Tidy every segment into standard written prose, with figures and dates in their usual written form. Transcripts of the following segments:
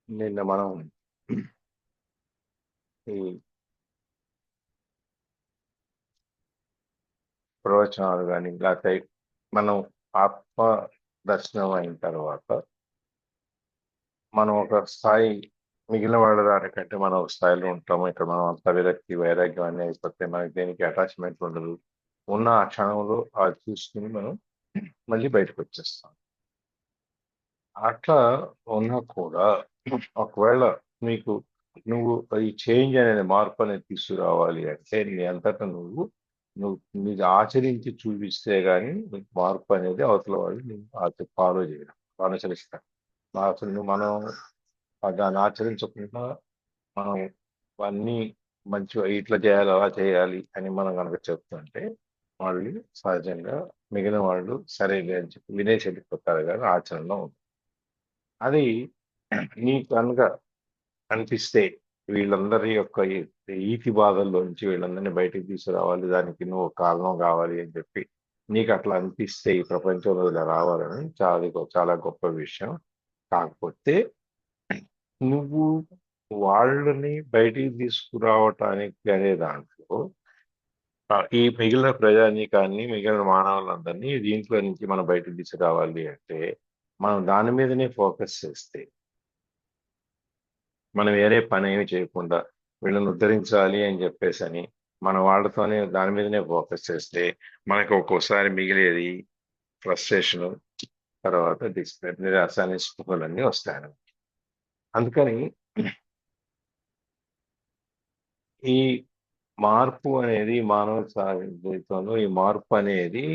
నిన్న మనం ఈ ప్రవచనాలు కానీ లేకపోతే మనం ఆత్మ దర్శనం అయిన తర్వాత మనం ఒక స్థాయి మిగిలిన వాళ్ళ దానికంటే మనం ఒక స్థాయిలో ఉంటాము. ఇక్కడ మనం అంత విరక్తి వైరాగ్యం అన్నీ అయిపోతే మనకి దేనికి అటాచ్మెంట్ ఉండదు. ఉన్న ఆ క్షణంలో అది చూసుకుని మనం మళ్ళీ బయటకు వచ్చేస్తాం. అట్లా ఉన్నా కూడా ఒకవేళ నీకు నువ్వు ఈ చేంజ్ అనేది మార్పు అనేది తీసుకురావాలి అంటే నీ అంతటా నువ్వు నువ్వు నీది ఆచరించి చూపిస్తే గానీ నీకు మార్పు అనేది అవతల వాళ్ళు ఫాలో చేయడం అనుసరిస్తారు. అసలు మనం దాన్ని ఆచరించకుండా మనం అన్నీ మంచిగా ఇట్లా చేయాలి అలా చేయాలి అని మనం కనుక చెప్తుంటే వాళ్ళు సహజంగా మిగిలిన వాళ్ళు సరేలే అని చెప్పి వినేసి వెళ్ళిపోతారు కానీ ఆచరణలో ఉంటుంది. అది నీకు కనుక అనిపిస్తే వీళ్ళందరి యొక్క ఈతి బాధల్లోంచి వీళ్ళందరినీ బయటికి తీసుకురావాలి, దానికి నువ్వు కారణం కావాలి అని చెప్పి నీకు అట్లా అనిపిస్తే ఈ ప్రపంచంలో ఇలా రావాలని చాలా గొప్ప విషయం. కాకపోతే నువ్వు వాళ్ళని బయటికి తీసుకురావటానికి అనే దాంట్లో ఈ మిగిలిన ప్రజానీకాన్ని మిగిలిన మానవులందరినీ దీంట్లో నుంచి మనం బయటకు తీసుకురావాలి అంటే మనం దాని మీదనే ఫోకస్ చేస్తే మనం వేరే పని ఏమి చేయకుండా వీళ్ళని ఉద్ధరించాలి అని చెప్పేసి అని మన వాళ్ళతోనే దాని మీదనే ఫోకస్ చేస్తే మనకు ఒక్కోసారి మిగిలేది ఫ్రస్ట్రేషన్, తర్వాత డిస్పేర్, నిరాశ నిస్పృహలన్నీ వస్తాయి. అందుకని ఈ మార్పు అనేది మానవ జీవితంలో ఈ మార్పు అనేది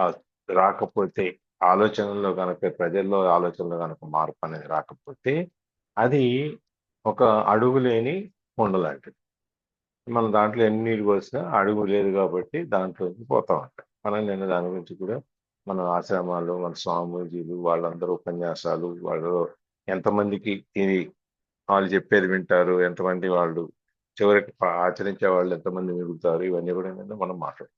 ఆ రాకపోతే ఆలోచనలో కనుక ప్రజల్లో ఆలోచనలో కనుక మార్పు అనేది రాకపోతే అది ఒక అడుగు లేని కొండలాంటిది. మనం దాంట్లో ఎన్ని నీళ్ళు పోసినా అడుగు లేదు కాబట్టి దాంట్లోకి పోతా ఉంటాం. మనం నిన్న దాని గురించి కూడా మన ఆశ్రమాలు మన స్వామీజీలు వాళ్ళందరూ ఉపన్యాసాలు వాళ్ళు ఎంతమందికి ఇది వాళ్ళు చెప్పేది వింటారు, ఎంతమంది వాళ్ళు చివరికి ఆచరించే వాళ్ళు ఎంతమంది మిగులుతారు, ఇవన్నీ కూడా నిన్న మనం మాట్లాడుతాం.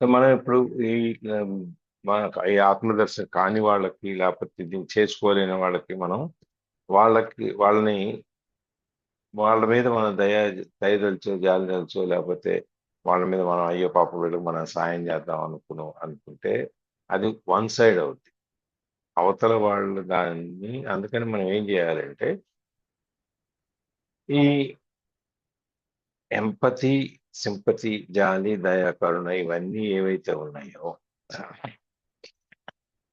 మనం ఇప్పుడు ఈ ఉమ్, మన ఈ ఆత్మదర్శనం కాని వాళ్ళకి లేకపోతే దీన్ని చేసుకోలేని వాళ్ళకి మనం వాళ్ళని వాళ్ళ మీద మనం దయదలిచో జాలిదలిచో లేకపోతే వాళ్ళ మీద మనం అయ్యో పాప వీళ్ళకి మనం సాయం చేద్దాం అనుకుంటే అది వన్ సైడ్ అవుద్ది. అవతల వాళ్ళు దాన్ని అందుకని మనం ఏం చేయాలంటే ఈ ఎంపతి, సింపతి, జాలి, దయ, కరుణ ఇవన్నీ ఏవైతే ఉన్నాయో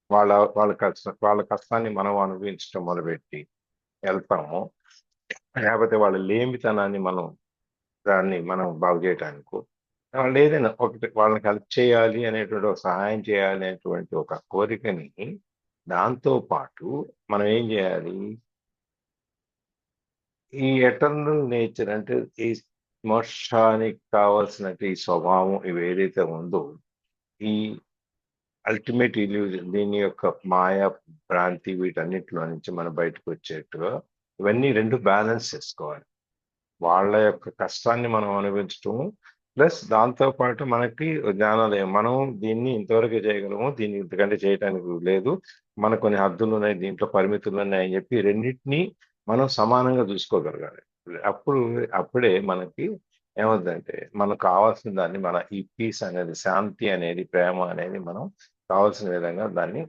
వాళ్ళ కష్టాన్ని మనం అనుభవించడం మొదలుపెట్టి వెళ్తాము. లేకపోతే వాళ్ళ లేమితనాన్ని దాన్ని మనం బాగు చేయటానికో వాళ్ళు ఏదైనా ఒకటి వాళ్ళకి హెల్ప్ చేయాలి అనేటువంటి ఒక సహాయం చేయాలి అనేటువంటి ఒక కోరికని దాంతో పాటు మనం ఏం చేయాలి, ఈ ఎటర్నల్ నేచర్ అంటే ఈ మోక్షానికి కావాల్సినట్టు ఈ స్వభావం ఇవి ఏదైతే ఉందో ఈ అల్టిమేట్ ఇల్యూజన్ దీని యొక్క మాయ భ్రాంతి వీటన్నిటిలో నుంచి మనం బయటకు వచ్చేట్టుగా ఇవన్నీ రెండు బ్యాలెన్స్ చేసుకోవాలి. వాళ్ళ యొక్క కష్టాన్ని మనం అనుభవించటము ప్లస్ దాంతో పాటు మనకి జ్ఞానోదయం, మనం దీన్ని ఇంతవరకు చేయగలము, దీన్ని ఇంతకంటే చేయడానికి లేదు, మనకు కొన్ని హద్దులు ఉన్నాయి, దీంట్లో పరిమితులు ఉన్నాయి అని చెప్పి రెండింటినీ మనం సమానంగా చూసుకోగలగాలి. అప్పుడు అప్పుడే మనకి ఏమవుతుందంటే మనకు కావాల్సిన దాన్ని మన ఈ పీస్ అనేది, శాంతి అనేది, ప్రేమ అనేది మనం కావాల్సిన విధంగా దాన్ని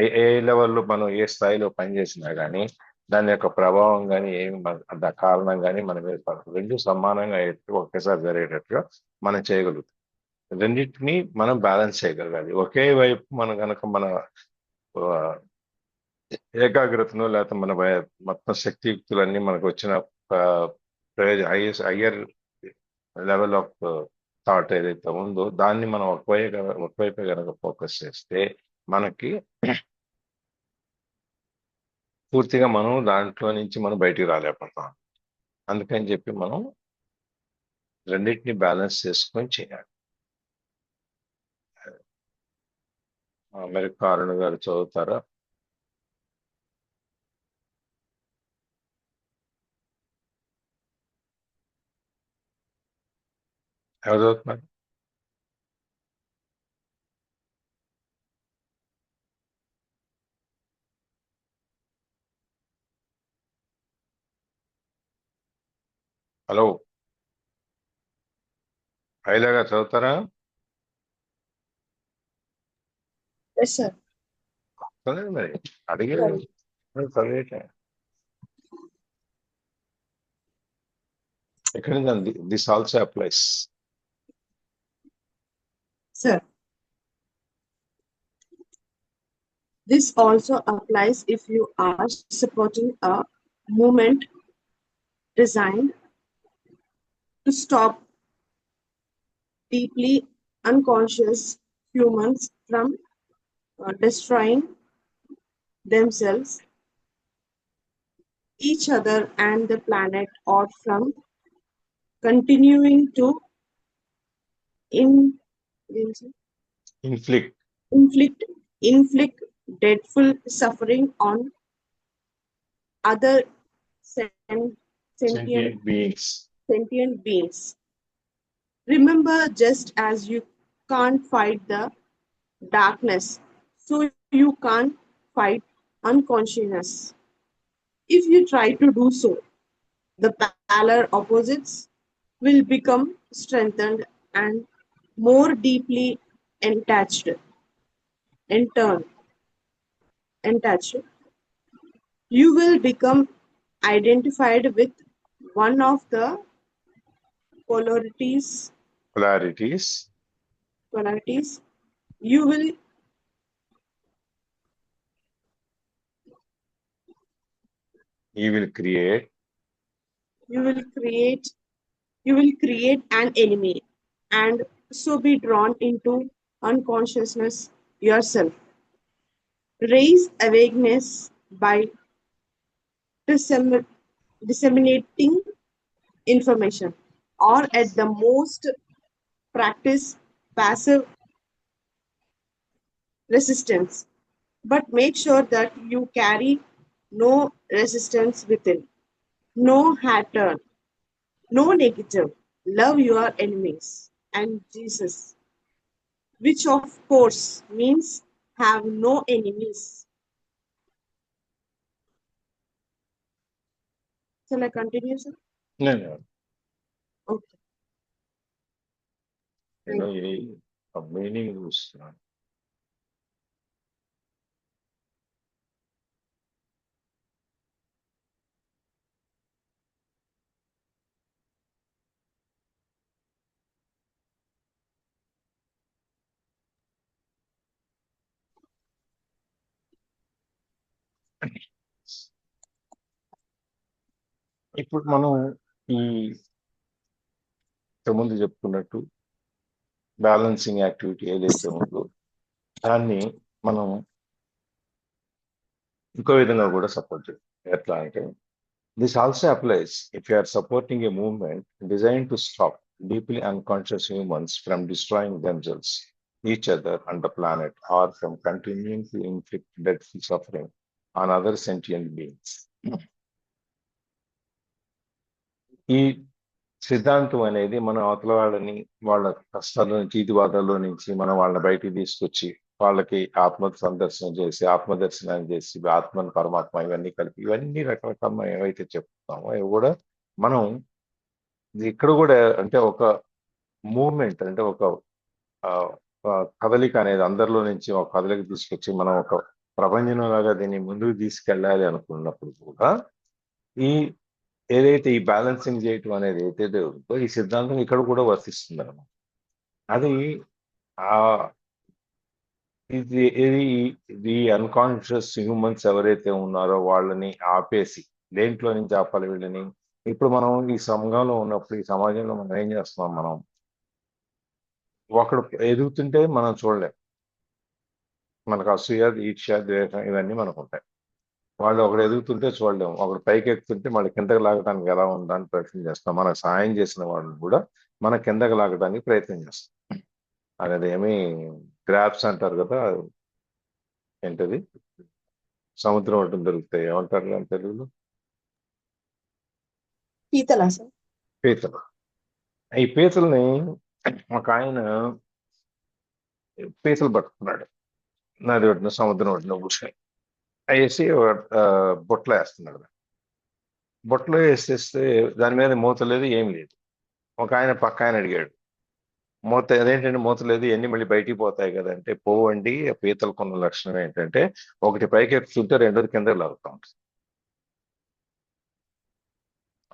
ఏ ఏ లెవెల్లో మనం ఏ స్థాయిలో పనిచేసినా కానీ దాని యొక్క ప్రభావం కానీ ఏమి కారణం కానీ మన మీద పడదు. రెండు సమానంగా ఒకేసారి జరిగేటట్టుగా మనం చేయగలుగుతాం. రెండింటిని మనం బ్యాలెన్స్ చేయగలగాలి. ఒకే వైపు మనం కనుక మన ఆ, ఏకాగ్రతను లేకపోతే మొత్తం శక్తియుక్తులన్నీ మనకు వచ్చిన హయ్యర్ లెవెల్ ఆఫ్ థాట్ ఏదైతే ఉందో దాన్ని మనం ఒకవైపే కనుక ఫోకస్ చేస్తే మనకి పూర్తిగా మనం దాంట్లో నుంచి మనం బయటికి రాలేకపోతాం. అందుకని చెప్పి మనం రెండింటిని బ్యాలెన్స్ చేసుకొని చేయాలి. అమెరికా అరుణ్ గారు చదువుతారా? ఎవరు చదువుతున్నారు? హలో, ఐలాగా చదువుతారా? Yes, sir. చదివి మరి అడిగే Sorry. చదివేట ఎక్కడ ఉందండి? This also applies. Sir, this also applies if you are supporting a movement designed to stop deeply unconscious humans from destroying themselves, each other, and the planet, or from continuing to in, inflict inflict inflict dreadful suffering on other sen- sentient sentient beings. sentient beings. Remember, just as you can't fight the darkness, so you can't fight unconsciousness. If you try to do so, the polar opposites will become strengthened and more deeply attached. In turn, attached, you will become identified with one of the polarities. Polarities. Polarities. You will He will create you will create you will create an enemy and so be drawn into unconsciousness yourself. Raise awareness by disseminating information or at the most practice passive resistance, but make sure that you carry no resistance within, no hatred, no negative. Love your enemies and Jesus, which of course means have no enemies. Shall I continue, sir? నేను Okay. నేను ఈ meaning చూస్తున్నాను. ఇప్పుడు మనం ఈ ఇంతకుముందు చెప్పుకున్నట్టు balancing activity ఏదైతే ఉందో దాన్ని మనం ఇంకో విధంగా కూడా సపోర్ట్ చేయాలి. ఎట్లా అంటే this also applies if you are supporting a movement designed to stop deeply unconscious humans from destroying themselves, each other and the planet, or from continuing to inflict dreadful suffering on other sentient beings. ఈ సిద్ధాంతం అనేది మన అవతల వాళ్ళని వాళ్ళ కష్టాల నుంచి ఈతిబాధల్లో నుంచి మనం వాళ్ళని బయటికి తీసుకొచ్చి వాళ్ళకి ఆత్మ సందర్శనం చేసి ఆత్మదర్శనం చేసి ఆత్మను పరమాత్మ ఇవన్నీ కలిపి ఇవన్నీ రకరకాల మనం ఏవైతే చెప్తున్నామో అవి కూడా మనం ఇక్కడ కూడా అంటే ఒక మూవ్మెంట్ అంటే ఒక ఆ, ఆ కదలిక అనేది అందరిలో నుంచి ఒక కదలిక తీసుకొచ్చి మనం ఒక ప్రపంచంలాగా దీన్ని ముందుకు తీసుకెళ్ళాలి అనుకున్నప్పుడు కూడా ఈ ఏదైతే ఈ బ్యాలెన్సింగ్ చేయటం అనేది ఏదైతే ఉందో ఈ సిద్ధాంతం ఇక్కడ కూడా వర్తిస్తుంది అనమాట. అది ఆ ఇది అన్కాన్షియస్ హ్యూమన్స్ ఎవరైతే ఉన్నారో వాళ్ళని ఆపేసి దేంట్లో నుంచి ఆపాలి వీళ్ళని. ఇప్పుడు మనం ఈ సంఘంలో ఉన్నప్పుడు ఈ సమాజంలో మనం ఏం చేస్తున్నాం, మనం ఒకడు ఎదుగుతుంటే మనం చూడలేం, మనకు అసూయ ఈర్ష్య ద్వేషం ఇవన్నీ మనకు ఉంటాయి. వాళ్ళు ఒకడు ఎదుగుతుంటే చూడలేము, ఒకడు పైకి ఎక్కుతుంటే మళ్ళీ కిందకి లాగడానికి ఎలా ఉందని ప్రయత్నం చేస్తాం. మనకు సాయం చేసిన వాళ్ళని కూడా మన కిందకి లాగడానికి ప్రయత్నం చేస్తాం. అదేమి గ్రాప్స్ అంటారు కదా, ఏంటది సముద్రం ఒడ్డున దొరుకుతాయి, ఏమంటారు అని తెలుగులో? పీతలా సార్? పీతలు. ఈ పీతల్ని ఒక ఆయన పీతలు పట్టుకున్నాడు, నది ఒడ్డున సముద్రం ఒడ్డున కూర్చొని వేసి బుట్టలో వేస్తున్నాడు. బుట్టలో వేసేస్తే దాని మీద మూత లేదు, ఏం లేదు. ఒక ఆయన పక్క ఆయన అడిగాడు, మూత అదేంటంటే మూత లేదు, ఇవన్నీ మళ్ళీ బయటికి పోతాయి కదంటే, పోవండి. పీతలకున్న లక్షణం ఏంటంటే ఒకటి పైకి ఎక్కుతుంటే రెండోది కింద లాగుతా ఉంటుంది.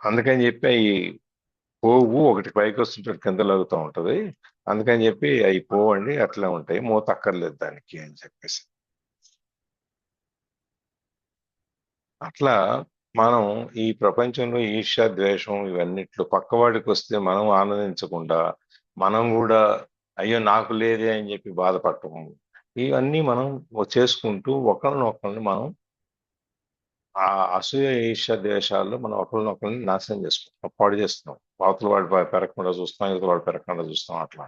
అందుకని చెప్పి ఈ పోవు, ఒకటి పైకి వస్తుంటే కింద లాగుతూ ఉంటది. అందుకని చెప్పి అవి పోవండి, అట్లా ఉంటాయి, మూత అక్కర్లేదు దానికి అని చెప్పేసి. అట్లా మనం ఈ ప్రపంచంలో ఈర్ష్య, ద్వేషం ఇవన్నిట్లో పక్కవాడికి వస్తే మనం ఆనందించకుండా, మనం కూడా అయ్యో నాకు లేదే అని చెప్పి బాధపడటం, ఇవన్నీ మనం చేసుకుంటూ ఒకరినొకరిని మనం ఆ అసూయ, ఈర్ష్య, ద్వేషాల్లో మనం ఒకరినొకరిని నాశనం చేసుకుంటాం, పాడు చేస్తున్నాం. అవతల వాడు పెరగకుండా చూస్తాం, ఇవతల వాడు పెరగకుండా చూస్తాం. అట్లా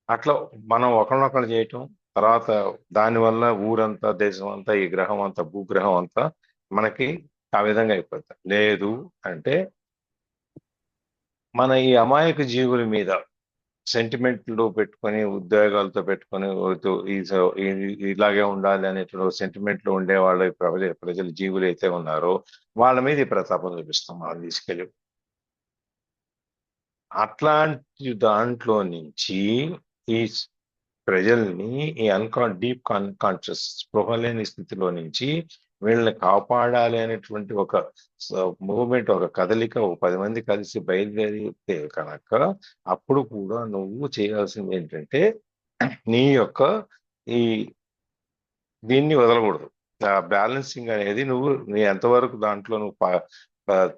అట్లా మనం ఒకరినొకరు చేయటం, తర్వాత దానివల్ల ఊరంతా, దేశం అంతా, ఈ గ్రహం అంతా, భూగ్రహం అంతా మనకి ఆ విధంగా అయిపోతుంది. లేదు అంటే మన ఈ అమాయక జీవుల మీద సెంటిమెంట్లు పెట్టుకొని, ఉద్యోగాలతో పెట్టుకొని, ఇలాగే ఉండాలి అనేటువంటి సెంటిమెంట్లు ఉండే వాళ్ళ ప్రజల జీవులు అయితే ఉన్నారో వాళ్ళ మీద ఈ ప్రతాపం చూపిస్తాం మనం తీసుకెళ్ళి. అట్లాంటి దాంట్లో నుంచి ఈ ప్రజల్ని ఈ డీప్ కాన్షియస్ స్పృహ లేని స్థితిలో నుంచి వీళ్ళని కాపాడాలి అనేటువంటి ఒక మూవ్మెంట్, ఒక కదలిక, ఒక 10 మంది కలిసి బయలుదేరితే కనుక అప్పుడు కూడా నువ్వు చేయాల్సింది ఏంటంటే నీ యొక్క ఈ దీన్ని వదలకూడదు. ఆ బ్యాలెన్సింగ్ అనేది నీ ఎంతవరకు దాంట్లో నువ్వు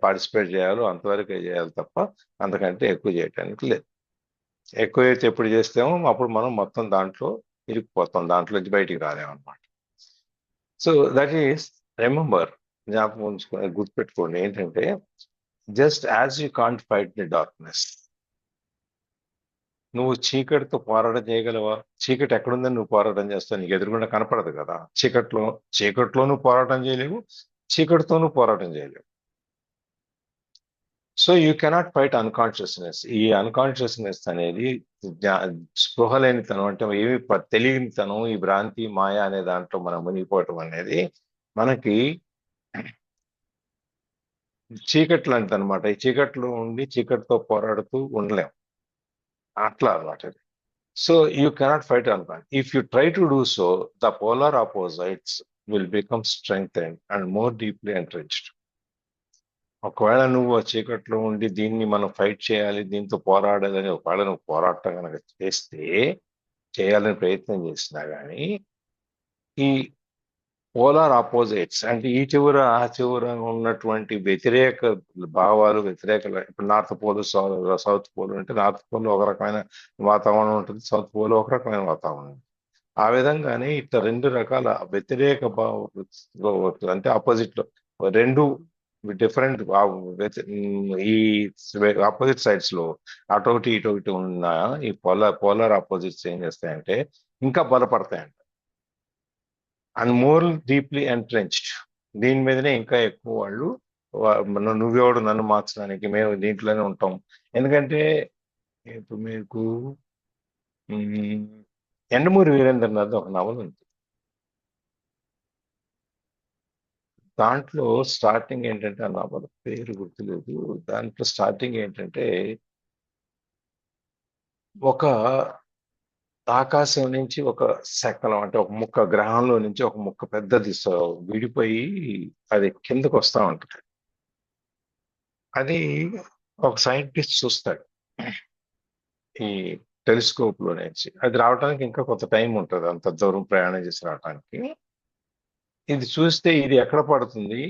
పార్టిసిపేట్ చేయాలో అంతవరకే చేయాలి తప్ప అంతకంటే ఎక్కువ చేయటానికి లేదు. ఎక్కువైతే ఎప్పుడు చేస్తామో అప్పుడు మనం మొత్తం దాంట్లో ఇరుక్కుపోతాం, దాంట్లో నుంచి బయటికి రాలేమన్నమాట. సో దట్ ఈస్ రిమెంబర్, జ్ఞాపకం ఉంచుకొని గుర్తుపెట్టుకోండి ఏంటంటే, just as you can't fight the darkness, నువ్వు చీకటితో పోరాటం చేయగలవా? చీకటి ఎక్కడుందని నువ్వు పోరాటం చేస్తావు, నీకు ఎదురుగుండా కనపడదు కదా. చీకట్లో నువ్వు పోరాటం చేయలేవు, చీకటితో నువ్వు పోరాటం చేయలేవు. So you cannot fight unconsciousness. ఈ అన్కాన్షియస్నెస్ అనేది స్పృహ లేనితనం, అంటే ఏమి తెలియనితనం, ఈ భ్రాంతి, మాయ అనే దాంట్లో మనం మునిగిపోవటం అనేది మనకి చీకట్లు అంటే అనమాట. ఈ చీకట్లో ఉండి చీకటితో పోరాడుతూ ఉండలేం, అట్లా అనమాట. సో యూ కెనాట్ ఫైట్ అన్కాన్. If you try to do so, the polar opposites will become strength and more deeply entrenched. ఒకవేళ నువ్వు ఆ చీకట్లో ఉండి దీన్ని మనం ఫైట్ చేయాలి, దీంతో పోరాడాలని ఒకవేళ నువ్వు పోరాటం కనుక చేయాలని ప్రయత్నం చేసినా కానీ, ఈ పోలార్ ఆపోజిట్స్ అంటే ఈ చివర ఆ చివర ఉన్నటువంటి వ్యతిరేక భావాలు, ఇప్పుడు నార్త్ పోల్, సౌత్ పోల్ అంటే నార్త్ పోల్ ఒక రకమైన వాతావరణం ఉంటుంది, సౌత్ పోల్ ఒక రకమైన వాతావరణం ఉంటుంది. ఆ విధంగానే ఇట్లా రెండు రకాల వ్యతిరేక అంటే ఆపోజిట్ లో రెండు డిఫరెంట్ ఈ ఆపోజిట్ సైడ్స్ లో అటొకటి ఇటొకటి ఉన్న ఈ పోలార్ ఆపోజిట్స్ ఏం చేస్తాయంటే ఇంకా బలపడతాయంట, అండ్ మోర్ డీప్లీ ఎంట్రెంచ్డ్. దీని మీదనే ఇంకా ఎక్కువ వాళ్ళు నువ్వెవడు నన్ను మార్చడానికి, మేము దీంట్లోనే ఉంటాం. ఎందుకంటే ఇప్పుడు మీకు ఎండమూరి వీరేంద్రనాథ్ ఒక నవల ఉంది. దాంట్లో స్టార్టింగ్ ఏంటంటే, ఆ నవల పేరు గుర్తులేదు, దాంట్లో స్టార్టింగ్ ఏంటంటే ఒక ఆకాశం నుంచి ఒక శకలం, అంటే ఒక ముక్క గ్రహంలో నుంచి ఒక ముక్క పెద్దది విడిపోయి అది కిందకు వస్తా ఉంటుంది. అది ఒక సైంటిస్ట్ చూస్తాడు ఈ టెలిస్కోప్ లో నుంచి. అది రావడానికి ఇంకా కొంత టైం ఉంటుంది, అంత దూరం ప్రయాణం చేసి రావడానికి. ఇది చూస్తే ఇది ఎక్కడ పడుతుంది,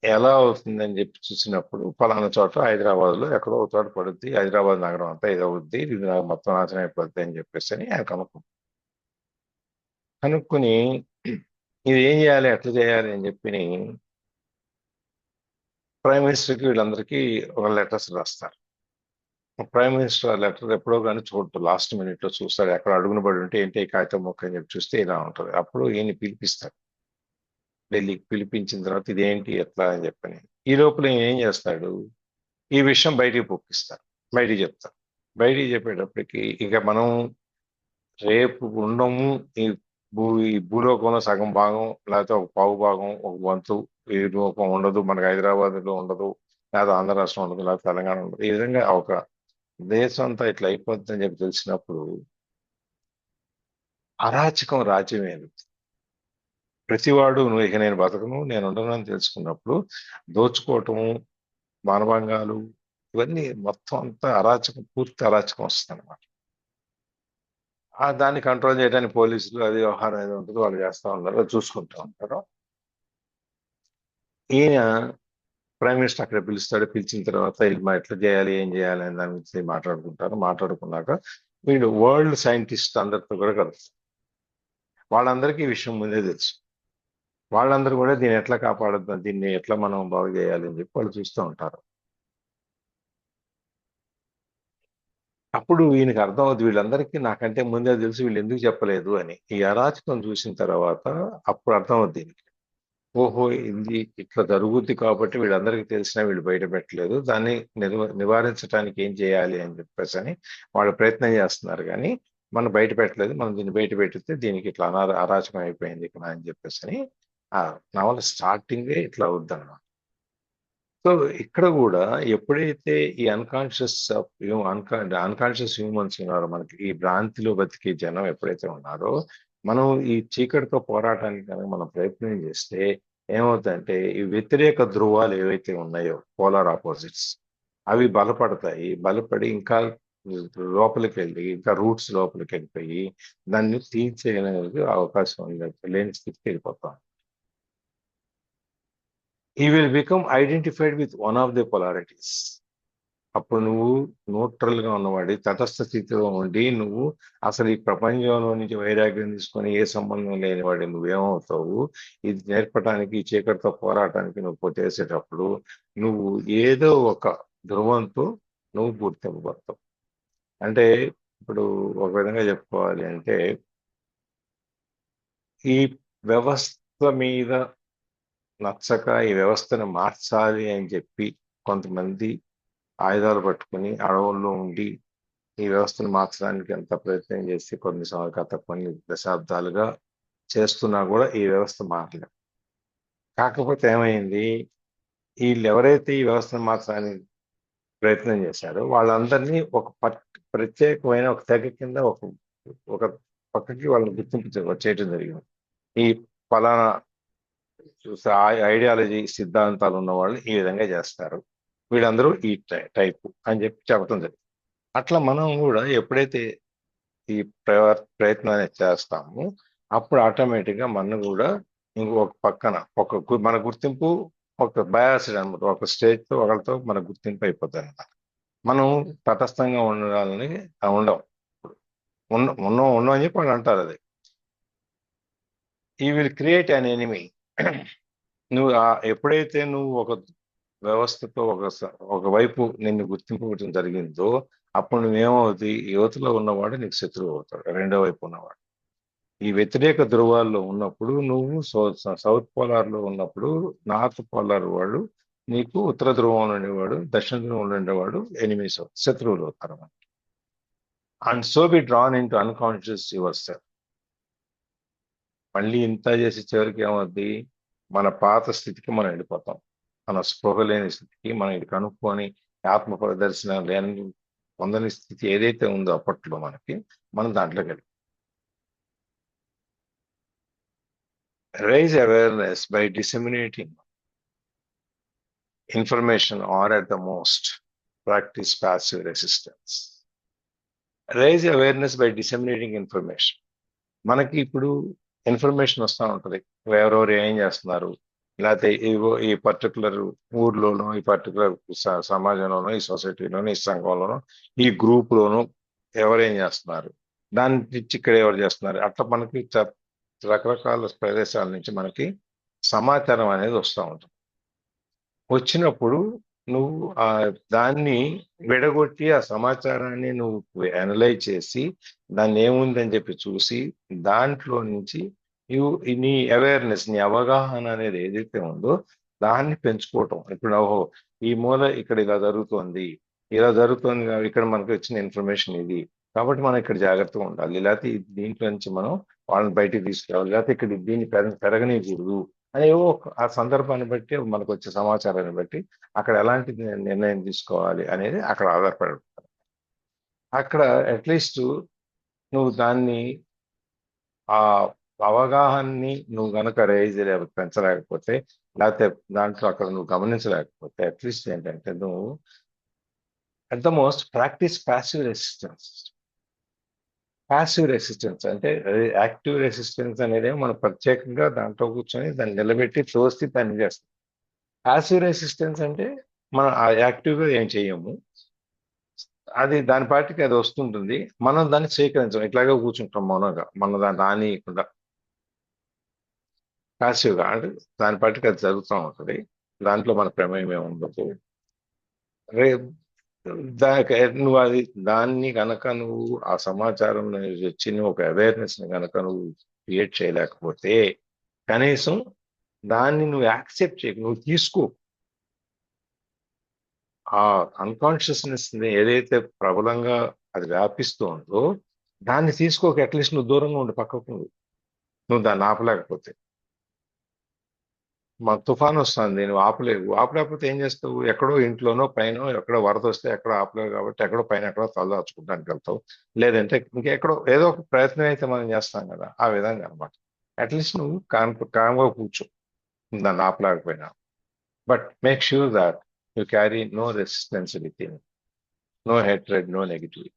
ఎలా అవుతుంది అని చెప్పి చూసినప్పుడు ఫలానా చోట హైదరాబాద్ లో ఎక్కడో ఒక చోట పడుద్ది, హైదరాబాద్ నగరం అంతా ఇది అవుద్ది, ఇది నాకు మొత్తం నాశనం అయిపోద్ది అని చెప్పేసి అని ఆయన కనుక్కుని ఇది ఏం చేయాలి, ఎట్లా చేయాలి అని చెప్పి ప్రైమ్ మినిస్టర్కి వీళ్ళందరికీ ఒక లెటర్స్ రాస్తారు. ప్రైమ్ మినిస్టర్ ఆ లెటర్ ఎప్పుడో కానీ చూడటం లాస్ట్ మినిట్ లో చూస్తాడు, ఎక్కడ అడుగున పడి ఉంటే ఏంటి ఈ కాగితం మొక్క అని చెప్పి చూస్తే ఇలా ఉంటుంది. అప్పుడు ఈయన పిలిపిస్తాడు, ఢిల్లీకి పిలిపించిన తర్వాత ఇదేంటి ఎట్లా అని చెప్పని. ఈ లోపల ఈయన ఏం చేస్తాడు, ఈ విషయం బయటికి పొక్కిస్తారు, బయటికి చెప్తారు. బయటికి చెప్పేటప్పటికి ఇక మనం రేపు ఉండము, ఈ ఈ భూలోకంలో సగం భాగం లేకపోతే ఒక పావు భాగం, ఒక వంతు ఈ రూపం ఉండదు, మనకి హైదరాబాద్లో ఉండదు, లేదా ఆంధ్ర రాష్ట్రం ఉండదు, లేదా తెలంగాణ ఉండదు. ఈ విధంగా ఒక దేశం అంతా ఇట్లా అయిపోతుందని చెప్పి తెలిసినప్పుడు అరాచకం రాజ్యమేది. ప్రతివాడు నువ్వు ఇక నేను బతకను, నేను ఉండను అని తెలుసుకున్నప్పుడు దోచుకోవటము, మానభంగాలు, ఇవన్నీ మొత్తం అంతా అరాచకం, పూర్తి అరాచకం వస్తుంది అనమాట. దాన్ని కంట్రోల్ చేయడానికి పోలీసులు అది వ్యవహారం ఏదో ఉంటుంది, వాళ్ళు చేస్తూ ఉంటారు, అది చూసుకుంటూ ఉంటారు. ఈయన ప్రైమ్ మినిస్టర్ అక్కడ పిలుస్తాడు, పిలిచిన తర్వాత ఇది మా ఎట్లా చేయాలి, ఏం చేయాలి అని దాని గురించి మాట్లాడుకుంటారు. మాట్లాడుకున్నాక వీడు వరల్డ్ సైంటిస్ట్ అందరితో కూడా కలుస్తారు. వాళ్ళందరికీ ఈ విషయం ముందే తెలుసు. వాళ్ళందరూ కూడా దీన్ని ఎట్లా కాపాడద్దు, దీన్ని ఎట్లా మనం బాగు చేయాలి అని చెప్పి వాళ్ళు చూస్తూ ఉంటారు. అప్పుడు ఈయనకి అర్థం అవుతుంది, వీళ్ళందరికీ నాకంటే ముందే తెలుసు, వీళ్ళు ఎందుకు చెప్పలేదు అని. ఈ అరాచకం చూసిన తర్వాత అప్పుడు అర్థం అవుతుంది దీనికి. ఓహో, ఇది ఇట్లా జరుగుద్ది కాబట్టి వీళ్ళందరికీ తెలిసినా వీళ్ళు బయట పెట్టలేదు, దాన్ని నివారించడానికి ఏం చేయాలి అని చెప్పేసి అని వాళ్ళు ప్రయత్నం చేస్తున్నారు. కానీ మనం బయట పెట్టలేదు, మనం దీన్ని బయట పెడితే దీనికి ఇట్లా అరాచకం అయిపోయింది ఇక్కడ అని చెప్పేసి అని ఆ నవల స్టార్టింగే ఇట్లా అవుద్దన్నమాట. సో ఇక్కడ కూడా ఎప్పుడైతే ఈ అన్కాన్షియస్ హ్యూమన్స్ ఉన్నారో, మనకి ఈ భ్రాంతిలో బతికే జనం ఎప్పుడైతే ఉన్నారో, మనం ఈ చీకటితో పోరాటానికి కనుక మనం ప్రయత్నం చేస్తే ఏమవుతుందంటే ఈ వ్యతిరేక ధృవాలు ఏవైతే ఉన్నాయో, పోలార్ ఆపోజిట్స్, అవి బలపడతాయి. బలపడి ఇంకా లోపలికి వెళ్ళి, ఇంకా రూట్స్ లోపలికి వెళ్ళిపోయి దాన్ని తీర్చేయడానికి అవకాశం ఉంది, లేని స్థితికి వెళ్ళిపోతాం. He will become identified with one of the polarities. అప్పుడు నువ్వు న్యూట్రల్ గా ఉన్నవాడి, తటస్థ స్థితిలో ఉండి నువ్వు అసలు ఈ ప్రపంచంలో నుంచి వైరాగ్యం తీసుకొని ఏ సంబంధం లేనివాడి నువ్వేమవుతావు, ఇది నేర్పడానికి, ఈ చీకటితో పోరాటానికి నువ్వు పొట్టేసేటప్పుడు నువ్వు ఏదో ఒక ధ్రువంతో నువ్వు గుర్తింపబడతావు. అంటే ఇప్పుడు ఒక విధంగా చెప్పుకోవాలి అంటే, ఈ వ్యవస్థ మీద నచ్చక ఈ వ్యవస్థను మార్చాలి అని చెప్పి కొంతమంది ఆయుధాలు పట్టుకుని అడవుల్లో ఉండి ఈ వ్యవస్థను మార్చడానికి ఎంత ప్రయత్నం చేసి గత కొన్ని దశాబ్దాలుగా చేస్తున్నా కూడా ఈ వ్యవస్థ మారలేదు. కాకపోతే ఏమైంది, వీళ్ళు ఎవరైతే ఈ వ్యవస్థను మార్చడానికి ప్రయత్నం చేశారో వాళ్ళందరినీ ఒక ప్రత్యేకమైన ఒక తెగ కింద ఒక ఒక పక్కకి వాళ్ళని గుర్తింపు చేయడం జరిగింది. ఈ ఫలానా ఐడియాలజీ సిద్ధాంతాలు ఉన్న వాళ్ళు ఈ విధంగా చేస్తారు, వీళ్ళందరూ ఈ టైపు అని చెప్పి చెప్పడం జరిగింది. అట్లా మనం కూడా ఎప్పుడైతే ఈ ప్రయత్నాన్ని చేస్తామో అప్పుడు ఆటోమేటిక్గా మనం కూడా ఇంకొక పక్కన మన గుర్తింపు ఒక బయాసిడ్ అనమాట, ఒక స్టేజ్తో ఒకరితో మన గుర్తింపు అయిపోతుంది అనమాట. మనం తటస్థంగా ఉండాలని ఉండం, ఉన్నాం అని చెప్పి వాళ్ళు అంటారు. అది ఈ విల్ క్రియేట్ అన్ ఎనిమీ. నువ్వు ఎప్పుడైతే నువ్వు ఒక వ్యవస్థతో ఒకవైపు నిన్ను గుర్తింపడం జరిగిందో అప్పుడు నువ్వేమవుతుంది, యువతలో ఉన్నవాడు నీకు శత్రువు అవుతాడు, రెండో వైపు ఉన్నవాడు. ఈ వ్యతిరేక ధృవాల్లో ఉన్నప్పుడు నువ్వు సౌత్ పోలార్ లో ఉన్నప్పుడు నార్త్ పోలార్ వాడు నీకు ఉత్తర ధ్రువంలో ఉండేవాడు, దక్షిణ ధ్రువంలో ఉండేవాడు ఎనిమీస్, శత్రువులు అవుతారు. And so be drawn in to unconscious your self. మళ్ళీ ఇంత చేసి చివరికి ఏమవుద్ది, మన పాత స్థితికి మనం వెళ్ళిపోతాం. మన స్పృహ లేని స్థితికి మనం ఇది కనుక్కొని ఆత్మ ప్రదర్శన లేని పొందని స్థితి ఏదైతే ఉందో అప్పట్లో మనం దాంట్లోకి వెళ్ళి raise awareness by disseminating information or at the most practice passive resistance. Raise awareness by disseminating information. మనకి ఇప్పుడు ఇన్ఫర్మేషన్ వస్తూ ఉంటుంది, ఎవరెవరు ఏం చేస్తున్నారు, లేకపోతే ఈ పర్టికులర్ ఊర్లోనో, ఈ పర్టికులర్ సమాజంలోనో, ఈ సొసైటీలోనో, ఈ సంఘంలోనో, ఈ గ్రూప్లోనో ఎవరేం చేస్తున్నారు, దాని నుంచి ఇక్కడ ఎవరు చేస్తున్నారు, అట్లా మనకి రకరకాల ప్రదేశాల నుంచి మనకి సమాచారం అనేది వస్తూ ఉంటుంది. వచ్చినప్పుడు నువ్వు దాన్ని విడగొట్టి ఆ సమాచారాన్ని నువ్వు అనలైజ్ చేసి దాన్ని ఏముందని చెప్పి చూసి దాంట్లో నుంచి నీ అవేర్నెస్, నీ అవగాహన అనేది ఏదైతే ఉందో దాన్ని పెంచుకోవటం. ఇప్పుడు ఓహో, ఈ మూల ఇక్కడ ఇలా జరుగుతోంది ఇక్కడ మనకు వచ్చిన ఇన్ఫర్మేషన్ ఇది, కాబట్టి మనం ఇక్కడ జాగ్రత్తగా ఉండాలి, లేకపోతే దీంట్లో నుంచి మనం వాళ్ళని బయటికి తీసుకురావాలి, లేకపోతే ఇక్కడ దీన్ని పెరగనీయకూడదు అని ఆ సందర్భాన్ని బట్టి మనకు వచ్చే సమాచారాన్ని బట్టి అక్కడ ఎలాంటి నిర్ణయం తీసుకోవాలి అనేది అక్కడ ఆధారపడి ఉంటుంది. అక్కడ అట్లీస్ట్ నువ్వు దాన్ని ఆ అవగాహనని నువ్వు గనక పెంచలేకపోతే, లేకపోతే దాంట్లో అక్కడ నువ్వు గమనించలేకపోతే, అట్లీస్ట్ ఏంటంటే నువ్వు at the most practice passive resistance. Passive resistance అంటే యాక్టివ్ రెసిస్టెన్స్ అనేది మనం ప్రత్యేకంగా దాంట్లో కూర్చొని దాన్ని నిలబెట్టి తోసి పని చేస్తాం. ప్యాసివ్ రెసిస్టెన్స్ అంటే మనం ఆ యాక్టివ్గా ఏం చేయము, అది దాని పాటికి అది వస్తుంటుంది, మనం దాన్ని స్వీకరించాం, ఇట్లాగే కూర్చుంటాం మౌనంగా, మన దాన్ని రానియకుండా ప్యాసివ్గా. అంటే దాని పాటికి అది జరుగుతూ ఉంటుంది, దాంట్లో మన ప్రమేయం ఏమి ఉండదు. రే దానికి నువ్వు దాన్ని కనుక నువ్వు ఆ సమాచారం వచ్చిన ఒక అవేర్నెస్ ని కనుక నువ్వు క్రియేట్ చేయలేకపోతే, కనీసం దాన్ని నువ్వు యాక్సెప్ట్ చేయ, నువ్వు తీసుకో. ఆ అన్కాన్షియస్నెస్ ని ఏదైతే ప్రబలంగా అది వ్యాపిస్తోందో దాన్ని తీసుకోక, అట్లీస్ట్ నువ్వు దూరంగా ఉండి పక్కకు నువ్వు దాన్ని ఆపలేకపోతే. మా తుఫాన్ వస్తుంది, నువ్వు ఆపలేవు, ఆపలేకపోతే ఏం చేస్తావు? ఎక్కడో ఇంట్లోనో పైన ఎక్కడో వరద వస్తే ఎక్కడో ఆపలేవు కాబట్టి ఎక్కడో పైన ఎక్కడో తలదాచుకోవడానికి వెళ్తావు, లేదంటే ఇంకెక్కడో ఏదో ఒక ప్రయత్నం అయితే మనం చేస్తాం కదా, ఆ విధంగా అనమాట. అట్లీస్ట్ నువ్వు కామ్గా కూర్చో దాన్ని ఆపలేకపోయినా. But make sure that you carry no resistance within, no hatred, no negative.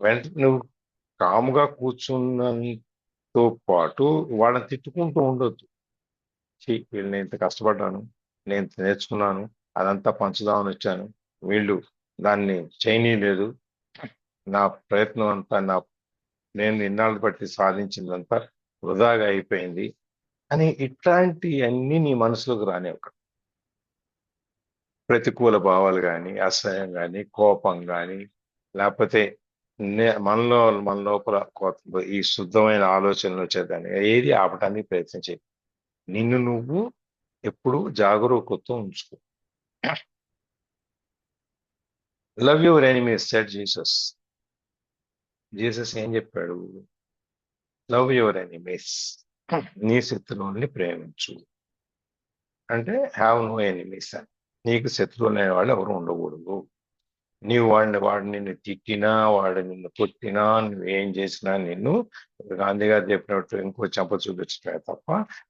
వెంటనే నువ్వు కామ్గా కూర్చున్నంతో పాటు వాళ్ళని తిట్టుకుంటూ ఉండొద్దు. వీళ్ళు నేను ఇంత కష్టపడ్డాను, నేను ఇంత నేర్చుకున్నాను, అదంతా పంచుదామని వచ్చాను, వీళ్ళు దాన్ని చేయనీయలేదు, నా ప్రయత్నం అంతా నేను ఇన్నాళ్ళు బట్టి సాధించిందంతా వృధాగా అయిపోయింది అని ఇట్లాంటివన్నీ నీ మనసులోకి రానివ్వక. ప్రతికూల భావాలు కానీ, అసహ్యం కానీ, కోపం కానీ, లేకపోతే మన లోపల ఈ శుద్ధమైన ఆలోచనలు వచ్చేదాన్ని ఏది ఆపటానికి ప్రయత్నించే. నిన్ను నువ్వు ఎప్పుడు జాగరూకతతో ఉంచుకో. Love your enemies said Jesus. Jesus ఏం చెప్పాడు? లవ్ యువర్ ఎనిమీస్, నీ శత్రువుల్ని ప్రేమించు. అంటే హ్యావ్ నో ఎనిమీస్ అని. నీకు శత్రువులు అనే వాళ్ళు ఎవరు ఉండకూడదు. నీవు వాడు నిన్ను తిట్టినా, వాడు నిన్ను కొట్టినా, నువ్వు ఏం చేసినా, నిన్ను గాంధీ గారు చెప్పినట్టు ఇంకో చెంప చూపించటమే తప్ప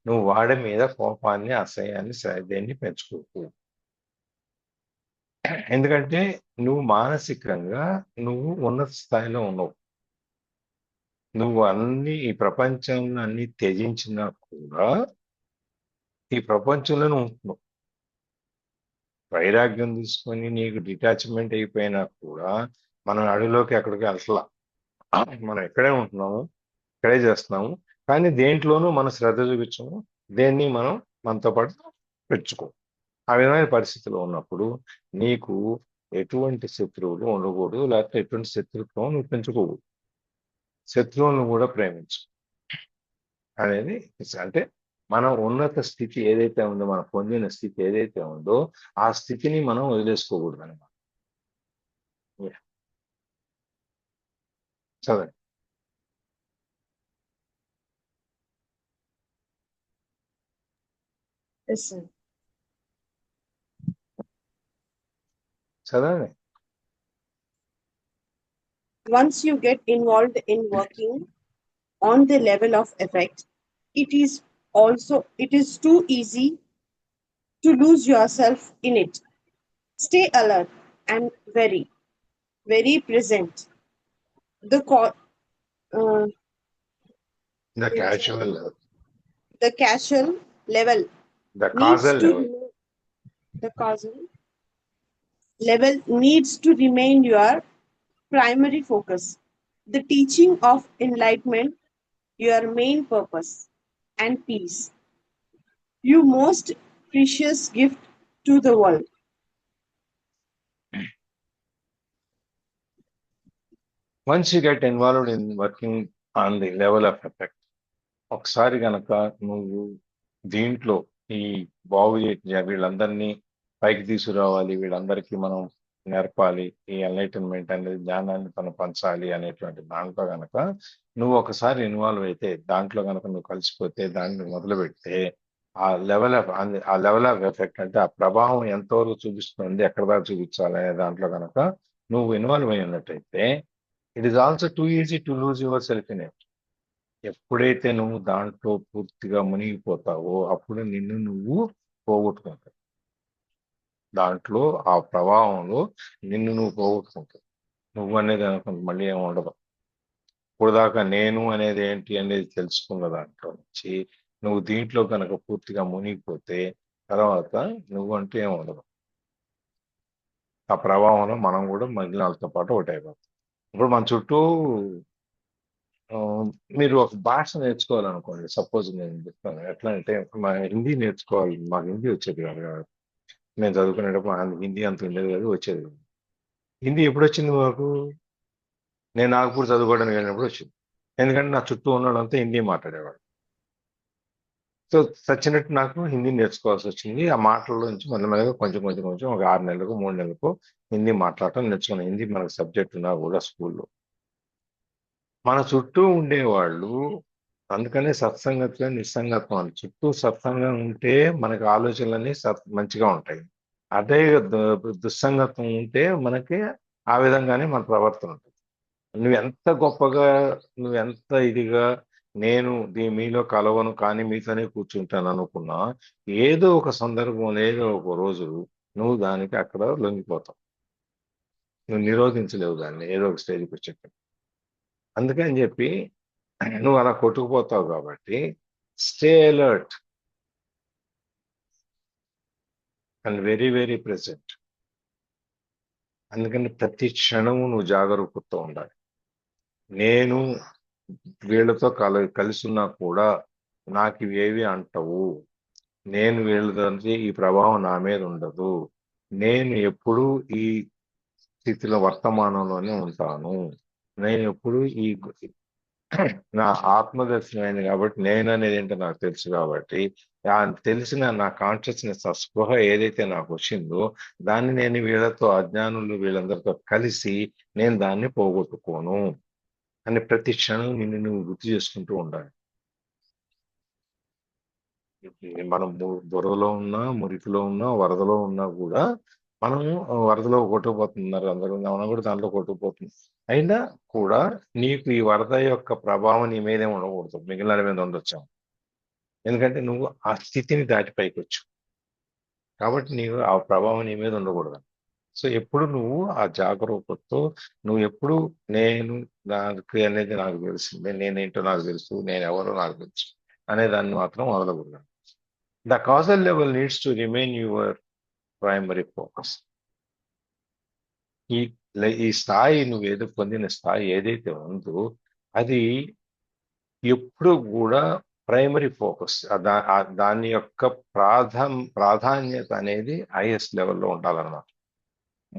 నువ్వు వాడి మీద కోపాన్ని, అసహ్యాన్ని, శ్రద్ధని పెంచుకోకు. ఎందుకంటే నువ్వు మానసికంగా నువ్వు ఉన్నత స్థాయిలో ఉన్నావు. నువ్వు ఈ ప్రపంచంలో అన్ని త్యజించినా కూడా ఈ ప్రపంచంలోనే ఉంటున్నావు. వైరాగ్యం తీసుకొని నీకు డిటాచ్మెంట్ అయిపోయినా కూడా మనం అడవిలోకి ఎక్కడికి అసలు మనం ఎక్కడే ఉంటున్నాము, ఇక్కడే చేస్తున్నాము, కానీ దేంట్లోనూ మనం శ్రద్ధ చూపించము, దేన్ని మనం మనతో పాటు పెంచుకో. ఆ విధమైన పరిస్థితిలో ఉన్నప్పుడు నీకు ఎటువంటి శత్రువులు ఉండకూడదు, లేకపోతే ఎటువంటి శత్రుత్వం నువ్వు పెంచుకోకూడదు. శత్రువులను కూడా ప్రేమించు అనేది. అంటే మనం ఉన్నత స్థితి ఏదైతే ఉందో, మనం పొందిన స్థితి ఏదైతే ఉందో ఆ స్థితిని మనం వదిలేసుకోకూడదు అనమాట. చదవండి. Yes, sir. చదవండి. Once you get involved in working on the level of effect, it is too easy to lose yourself in it. Stay alert and very, very present. The co- uh, the casual the casual level the needs Kajal to level remain, the causal level needs to remain your primary focus. The teaching of enlightenment, your main purpose, and peace, your most precious gift to the world. Once you get involved in working on the level of effect, ఒకసారి గనక నువ్వు దీంట్లో ఈ వీళ్ళందరినీ పైకి తీసుకురావాలి, వీళ్ళందరికీ మనం నేర్పాలి, ఈ ఎన్లైటన్మెంట్ అనేది జ్ఞానాన్ని తను పంచాలి అనేటువంటి దాంట్లో గనక నువ్వు ఒకసారి ఇన్వాల్వ్ అయితే, దాంట్లో గనక నువ్వు కలిసిపోతే, దాన్ని మొదలు పెడితే ఆ లెవెల్ ఆఫ్ ఎఫెక్ట్ అంటే ఆ ప్రభావం ఎంతవరకు చూపిస్తుంది, ఎక్కడ దాకా చూపించాలి అనే దాంట్లో గనక నువ్వు ఇన్వాల్వ్ అయి ఉన్నట్టయితే, it is also two easy to lose your self in it. ఎప్పుడైతే నువ్వు దాంట్లో పూర్తిగా మునిగిపోతావో అప్పుడు నిన్ను నువ్వు పోగొట్టుకుంటావు. దాంట్లో ఆ ప్రభావంలో నిన్ను నువ్వు పోగొట్టుకుంటావు. నువ్వు అనేది అనుకుంటు మళ్ళీ ఏమి ఉండదు. ఇప్పుడు దాకా నేను అనేది ఏంటి అనేది తెలుసుకున్న దాంట్లో నుంచి నువ్వు దీంట్లో కనుక పూర్తిగా మునిగిపోతే తర్వాత నువ్వు అంటూ ఏమి ఉండదు. ఆ ప్రభావంలో మనం కూడా మిగిలిన వాళ్ళతో పాటు ఒకటి అయిపోతాం. ఇప్పుడు మన చుట్టూ ఆ, మీరు ఒక భాష నేర్చుకోవాలనుకోండి. సపోజ్ నేను చెప్తాను ఎట్లా అంటే, మా హిందీ నేర్చుకోవాలి, మాకు హిందీ వచ్చేది కాదు కాబట్టి. నేను చదువుకునేటప్పుడు హిందీ అంత ఉండేది కాదు, వచ్చేది కాదు. హిందీ ఎప్పుడు వచ్చింది మాకు? నేను నాగపూర్ చదువుకోవడానికి వెళ్ళినప్పుడు వచ్చింది. ఎందుకంటే నా చుట్టూ ఉన్నోళ్ళంతా హిందీ మాట్లాడేవాడు. సో సచ్చినట్టు నాకు హిందీ నేర్చుకోవాల్సి వచ్చింది. ఆ మాటల్లో నుంచి మెల్లమెల్లగా కొంచెం కొంచెం కొంచెం ఒక 6 నెలలకు 3 నెలలకు హిందీ మాట్లాడటం నేర్చుకున్నాను. హిందీ మనకు సబ్జెక్ట్ ఉన్నా కూడా స్కూల్లో. మన చుట్టూ ఉండేవాళ్ళు, అందుకనే సత్సంగత్వం నిస్సంగత్వం అని. చుట్టూ సత్సంగం ఉంటే మనకి ఆలోచనలన్నీ మంచిగా ఉంటాయి. అదే దుస్సంగత్వం ఉంటే మనకి ఆ విధంగానే మన ప్రవర్తన ఉంటుంది. నువ్వెంత గొప్పగా, నువ్వెంత ఇదిగా, నేను మీలో కలవను కానీ మీతోనే కూర్చుంటాను అనుకున్నా, ఏదో ఒక సందర్భంలో ఏదో ఒక రోజు నువ్వు దానికి అక్కడ లొంగిపోతావు. నువ్వు నిరోధించలేవు దాన్ని ఏదో ఒక స్టేజ్కి వచ్చాక. అందుకని చెప్పి నువ్వు అలా కొట్టుకుపోతావు కాబట్టి stay alert and very very present. అందుకని ప్రతి క్షణము నువ్వు జాగరూకతతో ఉండాలి. నేను వీళ్ళతో కలిసి ఉన్నా కూడా నాకు ఇవేవి అంటవు. నేను వీళ్ళదంటే ఈ ప్రభావం నా మీద ఉండదు. నేను ఎప్పుడు ఈ స్థితిలో వర్తమానంలోనే ఉంటాను. నేను ఎప్పుడు నా ఆత్మదర్శనమైంది కాబట్టి నేను అనేది ఏంటో నాకు తెలుసు కాబట్టి ఆ తెలిసిన నా కాన్షియస్నెస్, ఆ స్పృహ ఏదైతే నాకు వచ్చిందో దాన్ని నేను వీళ్ళతో, అజ్ఞానులు వీళ్ళందరితో కలిసి నేను దాన్ని పోగొట్టుకోను అని ప్రతి క్షణం నిన్ను నువ్వు గుర్తు చేసుకుంటూ ఉండాలి. మనం బురదలో ఉన్నా, మురికిలో ఉన్నా, వరదలో ఉన్నా కూడా మనం వరదలో కొట్టుకుపోతున్నారు అందరూ, మనం కూడా దాంట్లో కొట్టుకుపోతుంది. అయినా కూడా నీకు ఈ వరద యొక్క ప్రభావం నీ మీదే ఉండకూడదు, మిగిలిన మీద ఉండొచ్చు. ఎందుకంటే నువ్వు ఆ స్థితిని దాటి పైకి వచ్చు కాబట్టి నీవు ఆ ప్రభావం నీ మీద ఉండకూడదు. సో ఎప్పుడు నువ్వు ఆ జాగరూకతతో, నువ్వు ఎప్పుడు నేను నాకు అనేది నాకు తెలిసిందే, నేనేంటో నాకు తెలుసు, నేను ఎవరో నాకు తెలుసు అనే దాన్ని మాత్రం వదలకూడదు. The Kajal level needs to remain your primary focus. ఈ ఈ స్థాయి, నువ్వు ఏదో పొందిన స్థాయి ఏదైతే ఉందో అది ఎప్పుడు కూడా ప్రైమరీ ఫోకస్. దాని యొక్క ప్రాధాన్యత అనేది హైయెస్ట్ లెవెల్లో ఉండాలన్నమాట.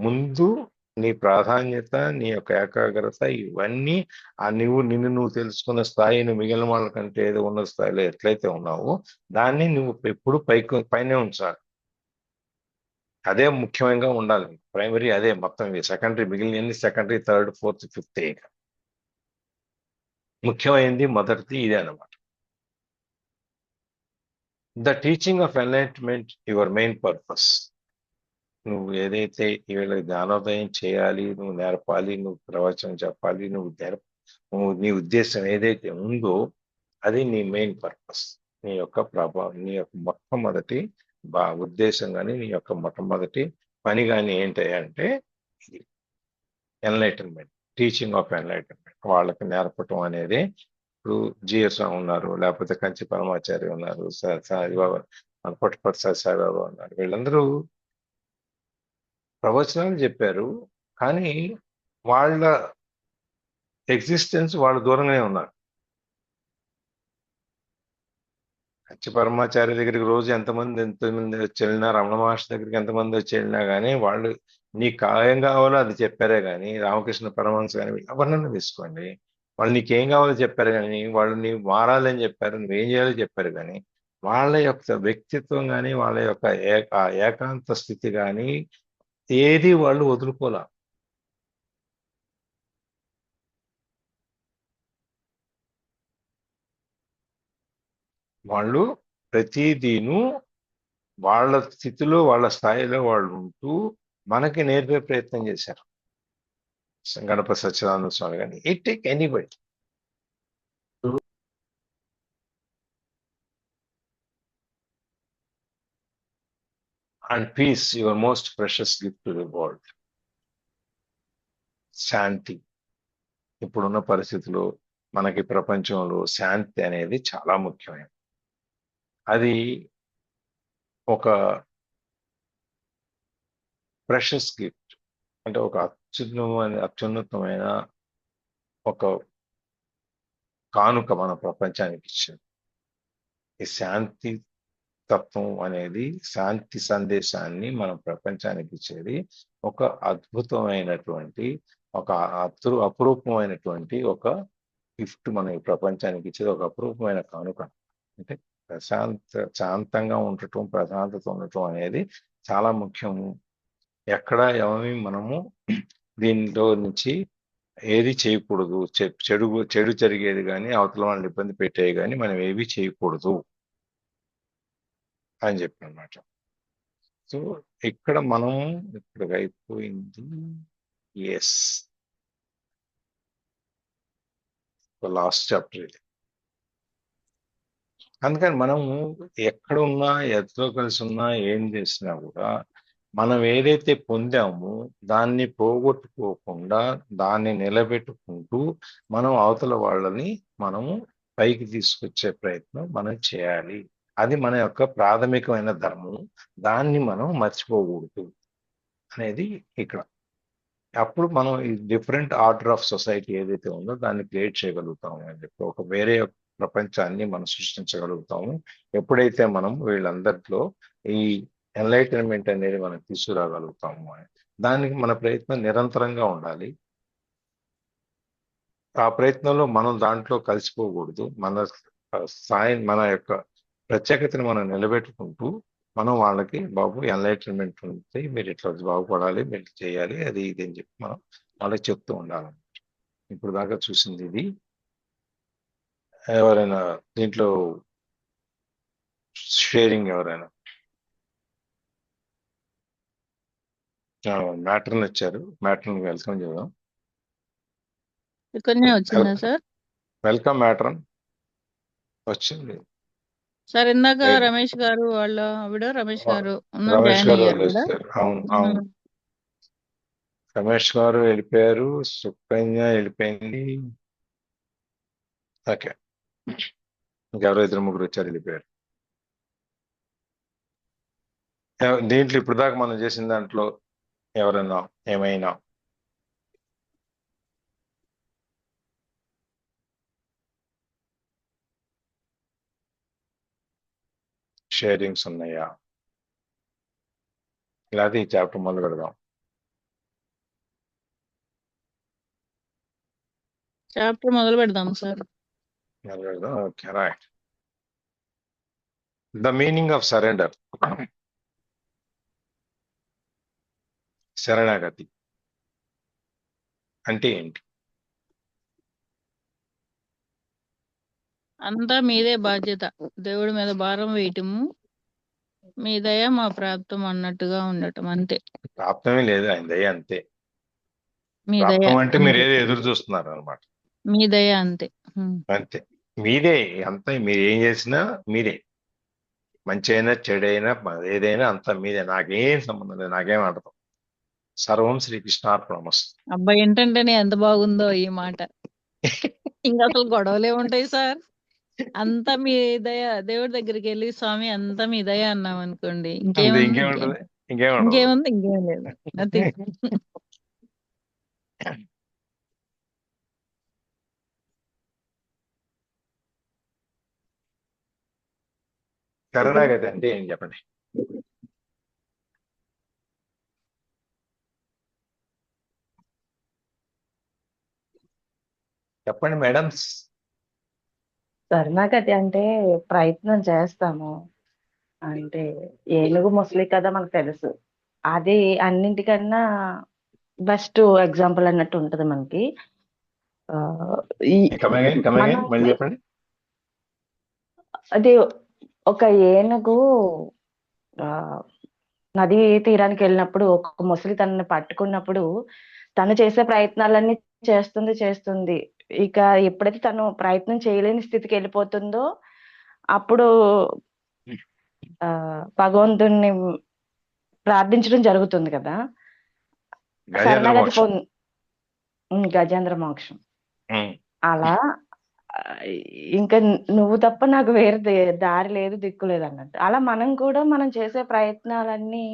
ముందు నీ ప్రాధాన్యత, నీ యొక్క ఏకాగ్రత, ఇవన్నీ నిన్ను నువ్వు తెలుసుకున్న స్థాయి, నువ్వు మిగిలిన వాళ్ళ కంటే ఏదో ఉన్న స్థాయిలో ఎట్లయితే ఉన్నావో దాన్ని నువ్వు ఎప్పుడు పైనే ఉంచాలి. అదే ముఖ్యంగా ఉండాలి. ప్రైమరీ అదే, మొత్తం సెకండరీ మిగిలిన సెకండరీ, థర్డ్, ఫోర్త్, ఫిఫ్త్. ముఖ్యమైనది మొదటిది ఇదే అన్నమాట. The teaching of enlightenment your main purpose. నువ్వు ఏదైతే వీళ్ళకి జ్ఞానోదయం చేయాలి, నువ్వు నేర్పాలి, నువ్వు ప్రవచనం చెప్పాలి, నీ ఉద్దేశం ఏదైతే ఉందో అది నీ మెయిన్ పర్పస్. నీ యొక్క ప్రభావం, నీ యొక్క మొట్టమొదటి ఉద్దేశం కానీ, నీ యొక్క మొట్టమొదటి పని కానీ ఏంటి అంటే ఎన్లైటన్మెంట్, టీచింగ్ ఆఫ్ ఎన్లైటన్మెంట్. వాళ్ళకి నేర్పటం అనేది, ఇప్పుడు జిఎస్ ఉన్నారు, లేకపోతే కంచి పరమాచార్య ఉన్నారు, సాయిబాబా, పుట్టపర్తి సాయిబాబా ఉన్నారు. వీళ్ళందరూ ప్రవచనాలు చెప్పారు కానీ వాళ్ళ ఎగ్జిస్టెన్స్ వాళ్ళు దూరంగానే ఉన్నారు. కంచి పరమాచార్య దగ్గరికి రోజు ఎంతమంది వచ్చి వెళ్ళినా, రమణ మహర్షి దగ్గరికి ఎంతమంది వచ్చి వెళ్ళినా కానీ వాళ్ళు నీకు ఏం కావాలో అది చెప్పారే కానీ, రామకృష్ణ పరమహంస కానీ ఎవరినైనా తీసుకోండి, వాళ్ళు నీకేం కావాలో చెప్పారు కానీ, వాళ్ళు నీవు మారాలని చెప్పారు, నువ్వేం చేయాలో చెప్పారు కానీ, వాళ్ళ యొక్క వ్యక్తిత్వం కానీ, వాళ్ళ యొక్క ఏకాంత స్థితి కానీ, ఏది వాళ్ళు వదులుకోలే. వాళ్ళు ప్రతిదీను వాళ్ళ స్థితిలో వాళ్ళ స్థాయిలో వాళ్ళు ఉంటూ మనకి నేర్పే ప్రయత్నం చేశారు. గణపతి సత్యనారాయణ స్వామి కానీ it take anybody. And peace your most precious gift to the world. శాంతి. ఇప్పుడున్న పరిస్థితుల్లో మనకి ప్రపంచంలో శాంతి అనేది చాలా ముఖ్యమైనది. అది ఒక ప్రెషస్ గిఫ్ట్, అంటే ఒక అత్యున్నతమైన ఒక కానుక మన ప్రపంచానికి ఇచ్చింది. ఈ శాంతి తత్వం అనేది, శాంతి సందేశాన్ని మనం ప్రపంచానికి ఇచ్చేది ఒక అద్భుతమైనటువంటి, ఒక అపురూపమైనటువంటి ఒక గిఫ్ట్. మనం ఈ ప్రపంచానికి ఇచ్చేది ఒక అపురూపమైన కానుక. అంటే శాంతంగా ఉండటం, ప్రశాంతత ఉండటం అనేది చాలా ముఖ్యము. ఎక్కడ ఏమి మనము దీనిలో నుంచి ఏది చేయకూడదు, చెడు జరిగేది కానీ అవతల వాళ్ళని ఇబ్బంది పెట్టేవి కానీ మనం ఏవి చేయకూడదు అని చెప్పినమాట. సో ఇక్కడ మనం ఇక్కడ అయిపోయింది. ఎస్, లాస్ట్ చాప్టర్ ఇది. అందుకని మనము ఎక్కడున్నా, ఎదులో కలిసి ఉన్నా, ఏం చేసినా కూడా మనం ఏదైతే పొందామో దాన్ని పోగొట్టుకోకుండా దాన్ని నిలబెట్టుకుంటూ మనం అవతల వాళ్ళని మనము పైకి తీసుకొచ్చే ప్రయత్నం మనం చేయాలి. అది మన యొక్క ప్రాథమికమైన ధర్మం. దాన్ని మనం మర్చిపోకూడదు అనేది ఇక్కడ. అప్పుడు మనం ఈ డిఫరెంట్ ఆర్డర్ ఆఫ్ సొసైటీ ఏదైతే ఉందో దాన్ని క్రియేట్ చేయగలుగుతాము అని చెప్పి, ఒక వేరే ప్రపంచాన్ని మనం సృష్టించగలుగుతాము ఎప్పుడైతే మనం వీళ్ళందరిలో ఈ ఎన్లైటన్మెంట్ అనేది మనం తీసుకురాగలుగుతాము అని. దానికి మన ప్రయత్నం నిరంతరంగా ఉండాలి. ఆ ప్రయత్నంలో మనం దాంట్లో కలిసిపోకూడదు. మన మన యొక్క ప్రత్యేకతను మనం నిలబెట్టుకుంటూ మనం వాళ్ళకి, బాబు ఎన్లైటన్మెంట్ ఉంది, మీరు ఇట్లా బాగుపడాలి, మీరు చేయాలి, అది ఇది అని చెప్పి మనం వాళ్ళకి చెప్తూ ఉండాలి. ఇప్పుడు దాకా చూసింది ఇది. ఎవరైనా దీంట్లో షేరింగ్, ఎవరైనా మ్యాటర్ని వచ్చారు, మ్యాటర్ని వెల్కమ్ చేద్దాం. ఇక్కడనే వచ్చిందా సార్? వెల్కమ్ మ్యాటర్న్ వచ్చింది సార్. ఇందాక లేదు. రమేష్ గారు వాళ్ళ ఆవిడ, రమేష్ గారు రమేష్ జాయిన్ గారు అయ్యారు వాళ్ళు కదా. వచ్చారు. అవును అవును, రమేష్ గారు వెళ్ళిపోయారు, సుకన్య వెళ్ళిపోయింది. ఓకే, ఇంకెవరో ఇద్దరు ముగ్గురు వచ్చారు, వెళ్ళిపోయారు. దీంట్లో ఇప్పుడు దాకా మనం చేసిన దాంట్లో ఎవరైనా ఏమైనా షేరింగ్స్ ఉన్నాయా? లేకపోతే ఈ చాప్టర్ మొదలు పెడదాం. చాప్టర్ మొదలు పెడదాం సార్. మొదలు పెడదాం. Okay, right. The meaning of surrender. శరణాగతి అంటే ఏంటి? అంతా మీదే బాధ్యత, దేవుడి మీద భారం వేయటము, మీ దయ మా ప్రాప్తం అన్నట్టుగా ఉండటం, అంతే. ప్రాప్తమే లేదు, ఆయన దయ అంతే. మీ దయ ప్రాప్తం అంటే మీరు అంతే. ఏదో ఎదురు చూస్తున్నారు అనమాట. మీ దయ అంతే. అంతే, మీదే అంతా. మీరు ఏం చేసినా మీరే, మంచి అయినా చెడైనా ఏదైనా అంతా మీదే. నాకేం సంబంధం లేదు, నాకేం అర్థం. సర్వం శ్రీకృష్ణార్పణమస్తు. అబ్బాయి ఏంటంటేనే ఎంత బాగుందో ఈ మాట. ఇంకా అసలు గొడవలే ఉంటాయి సార్. అంతా మీ దయ, దేవుడి దగ్గరికి వెళ్ళి స్వామి అంతా మీ దయ అన్నాం అనుకోండి, అంతే, ఇంకేముంది, ఇంకేముంటది? ఇంకేముండదు. ఇంకేముంది, ఇంకేం లేదు. నథింగ్. శరణాగతి అంటే ఏం చెప్పండి? చెప్పండి మేడమ్స్. శరణాగతి అంటే ప్రయత్నం చేస్తాము. అంటే ఏనుగు ముసలి కదా మనకు తెలుసు. అది అన్నింటికన్నా బెస్ట్ ఎగ్జాంపుల్ అన్నట్టు ఉంటది మనకి. ఆ, ఈ మనం మళ్ళీ చెప్పండి. అది ఒక ఏనుగు ఆ నది తీరానికి వెళ్ళినప్పుడు ఒక ముసలి తనని పట్టుకున్నప్పుడు తను చేసే ప్రయత్నాలన్నీ చేస్తుంది. ఇక ఎప్పుడైతే తను ప్రయత్నం చేయలేని స్థితికి వెళ్ళిపోతుందో అప్పుడు ఆ భగవంతుణ్ణి ప్రార్థించడం జరుగుతుంది కదా. గజేంద్ర శరణాగతి మోక్షం. గజేంద్ర మోక్షం. ఉమ్. అలా ఆ, ఇంకా నువ్వు తప్ప నాకు వేరే దారి లేదు, దిక్కు లేదు అన్నట్టు. అలా మనం కూడా మనం చేసే ప్రయత్నాలన్నీ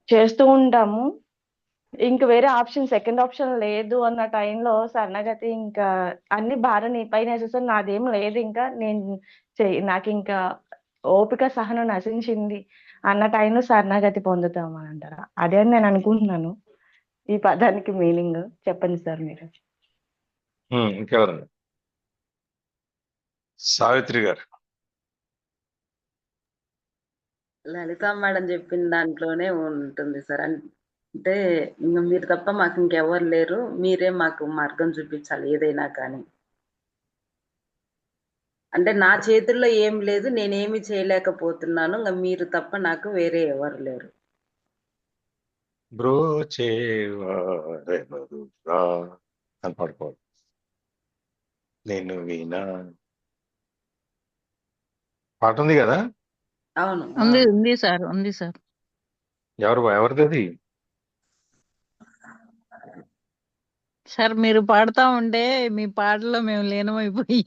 చేస్తూ ఉంటాము. ఇంక వేరే ఆప్షన్, సెకండ్ ఆప్షన్ లేదు అన్న టైంలో శరణాగతి, ఇంకా అన్ని భారం నీ పైన వేసేసాను, నాదేం లేదు ఇంకా, నాకు ఇంకా ఓపిక సహనం నశించింది అన్న టైంలో శరణాగతి పొందుతాం అని అంటారు. అదే అని నేను అనుకుంటున్నాను ఈ పదానికి మీనింగ్. చెప్పండి సార్ మీరు. ఇంకెవరండి? సావిత్రి గారు. లలిత మేడం చెప్పిన దాంట్లోనే ఉంటుంది సార్. అంటే ఇంక మీరు తప్ప మాకు ఇంకెవరు లేరు, మీరే మాకు మార్గం చూపించాలి ఏదైనా కానీ. అంటే నా చేతుల్లో ఏం లేదు, నేనేమి చేయలేకపోతున్నాను, ఇంకా మీరు తప్ప నాకు వేరే ఎవరు లేరు. బ్రోచేవారెవరురా అని పడుకోవాలి. నేను వినా పాట ఉంది కదా. అవును. ఉంది సార్, ఉంది సార్. ఎవరిది అది? సార్ మీరు పాడుతా ఉంటే మీ పాటలో మేము లీనమైపోయి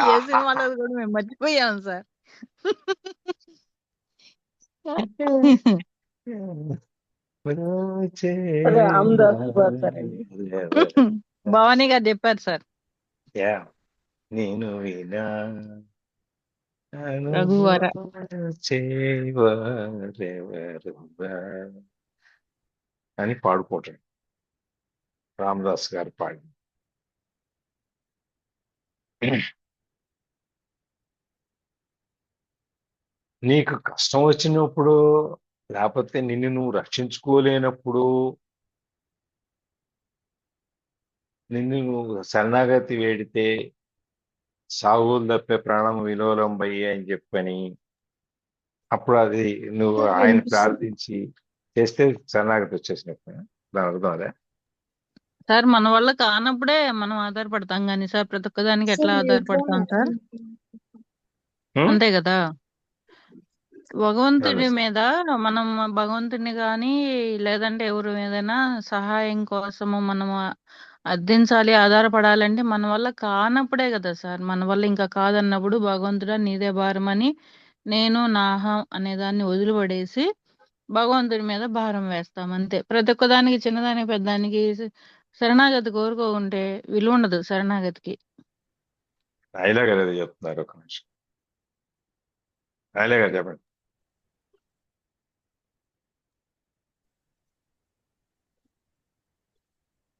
ఏ సినిమాలో కూడా మేము మర్చిపోయాం సార్. రామదాస్ సార్ అండి. భవానీ గారు చెప్పారు సార్. నేను వినా రఘువర చేవరెవరురా అని పాడుకోవటం రామదాస్ గారు పాడి. నీకు కష్టం వచ్చినప్పుడు, లేకపోతే నిన్ను నువ్వు రక్షించుకోలేనప్పుడు, నిన్ను నువ్వు శరణాగతి వేడితే సాగులు తప్పే ప్రాణం విలోలంబయ్యి అని చెప్పని, అప్పుడు అది నువ్వు ఆయన ప్రార్థించి చేస్తే శరణాగతి వచ్చేసినప్పుడు దాని అర్థం అదే. సార్ మన వల్ల కానప్పుడే మనం ఆధారపడతాం కానీ సార్ ప్రతి ఒక్కదానికి ఎట్లా ఆధారపడతాం సార్? అంతే కదా. భగవంతుడి మీద మనం భగవంతుడిని కానీ లేదంటే ఎవరి మీదైనా సహాయం కోసము మనం అర్థించాలి, ఆధారపడాలంటే మన వల్ల కానప్పుడే కదా సార్. మన వల్ల ఇంకా కాదన్నప్పుడు భగవంతుడా నీదే భారం అని నేను నాహం అనే దాన్ని వదిలిపడేసి భగవంతుడి మీద భారం వేస్తాం అంతే. ప్రతి ఒక్కదానికి, చిన్నదానికి పెద్దదానికి శరణాగతి కోరుకోకుంటే విలువ ఉండదు శరణాగతికి. రాయలే కదా ఇది చెప్తున్నారు. ఒక నిమిషం రాయలే కదా చెప్పండి.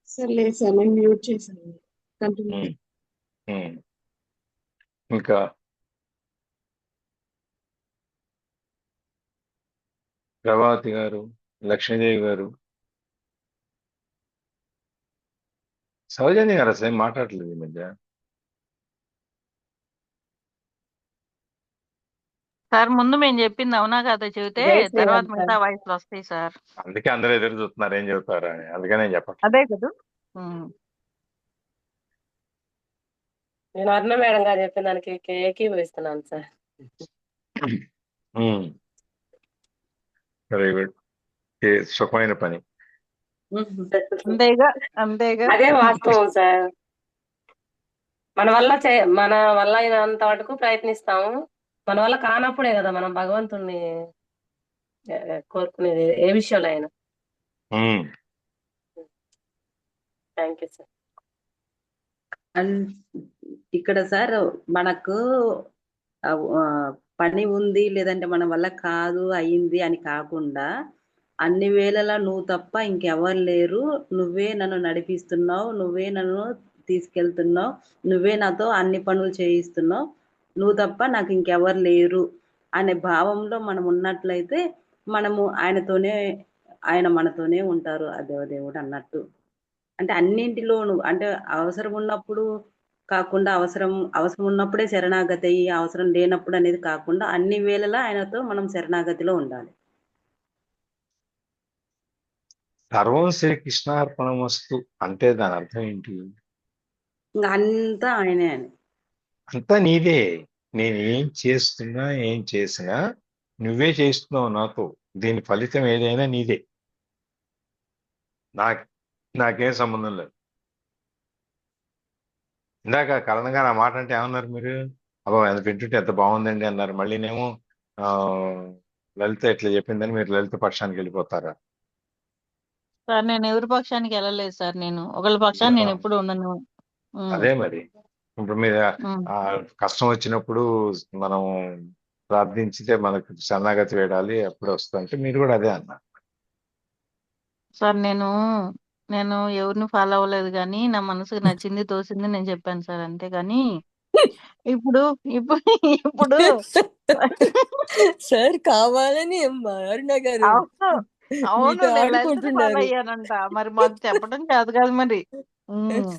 సార్ లేదు సార్, నేను మ్యూట్ చేశాను. కంటిన్యూ. ఇంకా ప్రభావతి గారు, లక్ష్మీదేవి గారు, సౌజన్య గారు అసలు ఏం మాట్లాడలేదు ఈ మధ్య. సార్ ముందు మేము చెప్పింది అవునా కదా చెబితే జై శ్రీరామ్ తర్వాత సార్. మిగతా వాయిస్లు వస్తాయి సార్. అందుకే అందరూ ఎదురు చూస్తున్నారు ఏం చెబుతారా అని. అందుకే నేను చెప్పట్లేదు. అదే కదా. నేను అరుణ మేడం గారు చెప్పిన దానికి ఏకీభవిస్తున్నాను సార్. Very good. సుఖమైన పని. అంతేగా అంతేగా. అదే వాస్తవం సార్. మన వల్ల అయినంత వరకు ప్రయత్నిస్తాము. మన వల్ల కానప్పుడే కదా మనం భగవంతుణ్ణి కోరుకునేది ఏ విషయంలో అయినా. Thank you sir. ఇక్కడ సార్ మనకు పని ఉంది లేదంటే మన వల్ల కాదు అయింది అని కాకుండా అన్ని వేళలా నువ్వు తప్ప ఇంకెవరు లేరు, నువ్వే నన్ను నడిపిస్తున్నావు, నువ్వే నన్ను తీసుకెళ్తున్నావు, నువ్వే నాతో అన్ని పనులు చేయిస్తున్నావు, నువ్వు తప్ప నాకు ఇంకెవరు లేరు అనే భావంలో మనం ఉన్నట్లయితే మనము ఆయన మనతోనే ఉంటారు ఆ దేవదేవుడు అన్నట్టు. అంటే అన్నింటిలోనూ అంటే అవసరం ఉన్నప్పుడు కాకుండా అవసరం ఉన్నప్పుడే శరణాగతి అయ్యి అవసరం లేనప్పుడు అనేది కాకుండా అన్ని వేళలా ఆయనతో మనం శరణాగతిలో ఉండాలి. సర్వం శ్రీకృష్ణార్పణమస్తు అంటే దాని అర్థం ఏంటి? ఇంకా అంతా ఆయనే అని. అంతా నీదే. నేను ఏం చేస్తున్నా ఏం చేసినా నువ్వే చేస్తున్నావు నాతో. దీని ఫలితం ఏదైనా నీదే. నాకు నాకేం సంబంధం లేదు. ఇందాక కరణ్ గారు ఆ మాట అంటే ఏమన్నారు మీరు? అబ్బా ఎంత వింటుంటే ఎంత బాగుందండి అన్నారు. మళ్ళీనేమో ఆ లలిత ఇట్లా చెప్పిందని మీరు లలిత పక్షానికి వెళ్ళిపోతారా? సార్ నేను ఎవరి పక్షానికి వెళ్ళలేదు సార్. నేను ఒకళ్ళ పక్షాన్ని నేను ఎప్పుడు ఉండను. అదే మరి. ఇప్పుడు మీరు ఉమ్. ఆ కష్టం వచ్చినప్పుడు మనం ప్రార్థించితే మనకు శరణాగతి వేడాలి అప్పుడు వస్తుంటే మీరు కూడా అదే అన్నారు. సార్ నేను ఎవరిని ఫాలో అవ్వలేదు, కానీ నా మనసుకు నచ్చింది తోసింది నేను చెప్పాను సార్, అంతేగాని ఇప్పుడు ఇప్పుడు ఇప్పుడు సార్ కావాలని అరుణ గారు అవును అవును మీతో నేను లలితని ఫాలో ఆడుకుంటున్నారు. అయ్యానంట, మరి మాకు చెప్పడం కాదు కాదు మరి. ఉమ్.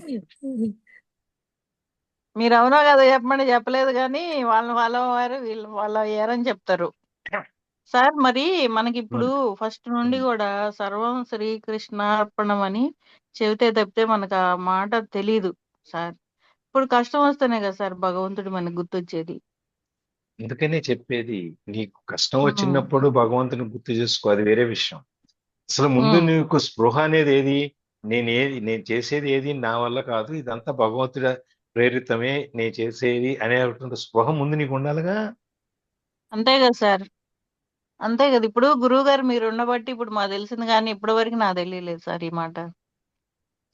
మీరు అవునా కదా చెప్పమని చెప్పలేదు, కానీ వాళ్ళని ఫాలో అయ్యారు వీళ్ళు ఫాలో అయ్యారని చెప్తారు సార్. మరి మనకి ఇప్పుడు ఫస్ట్ నుండి కూడా సర్వం శ్రీకృష్ణార్పణం అని చెబితే తప్పితే మనకు ఆ మాట తెలీదు సార్. ఇప్పుడు కష్టం వస్తేనే కదా సార్ భగవంతుడు మనకు గుర్తొచ్చేది. అందుకనే చెప్పేది, నీకు కష్టం ఉమ్, వచ్చినప్పుడు భగవంతుని గుర్తు చేసుకో, అది వేరే విషయం. అసలు ముందు ఉమ్. నీకు స్పృహ అనేది ఏది? నేను చేసేది ఏది నా వల్ల కాదు, ఇదంతా భగవంతుడ ప్రేరితమే నేను చేసేది అనేటువంటి స్పృహ ముందు నీకు ఉండాలిగా. అంతే కదా సార్, అంతే కదా. ఇప్పుడు గురువు గారు మీరు ఉండబట్టి ఇప్పుడు మాకు తెలిసింది, కానీ ఇప్పటి వరకు నాకు తెలియలేదు సార్ ఈ మాట.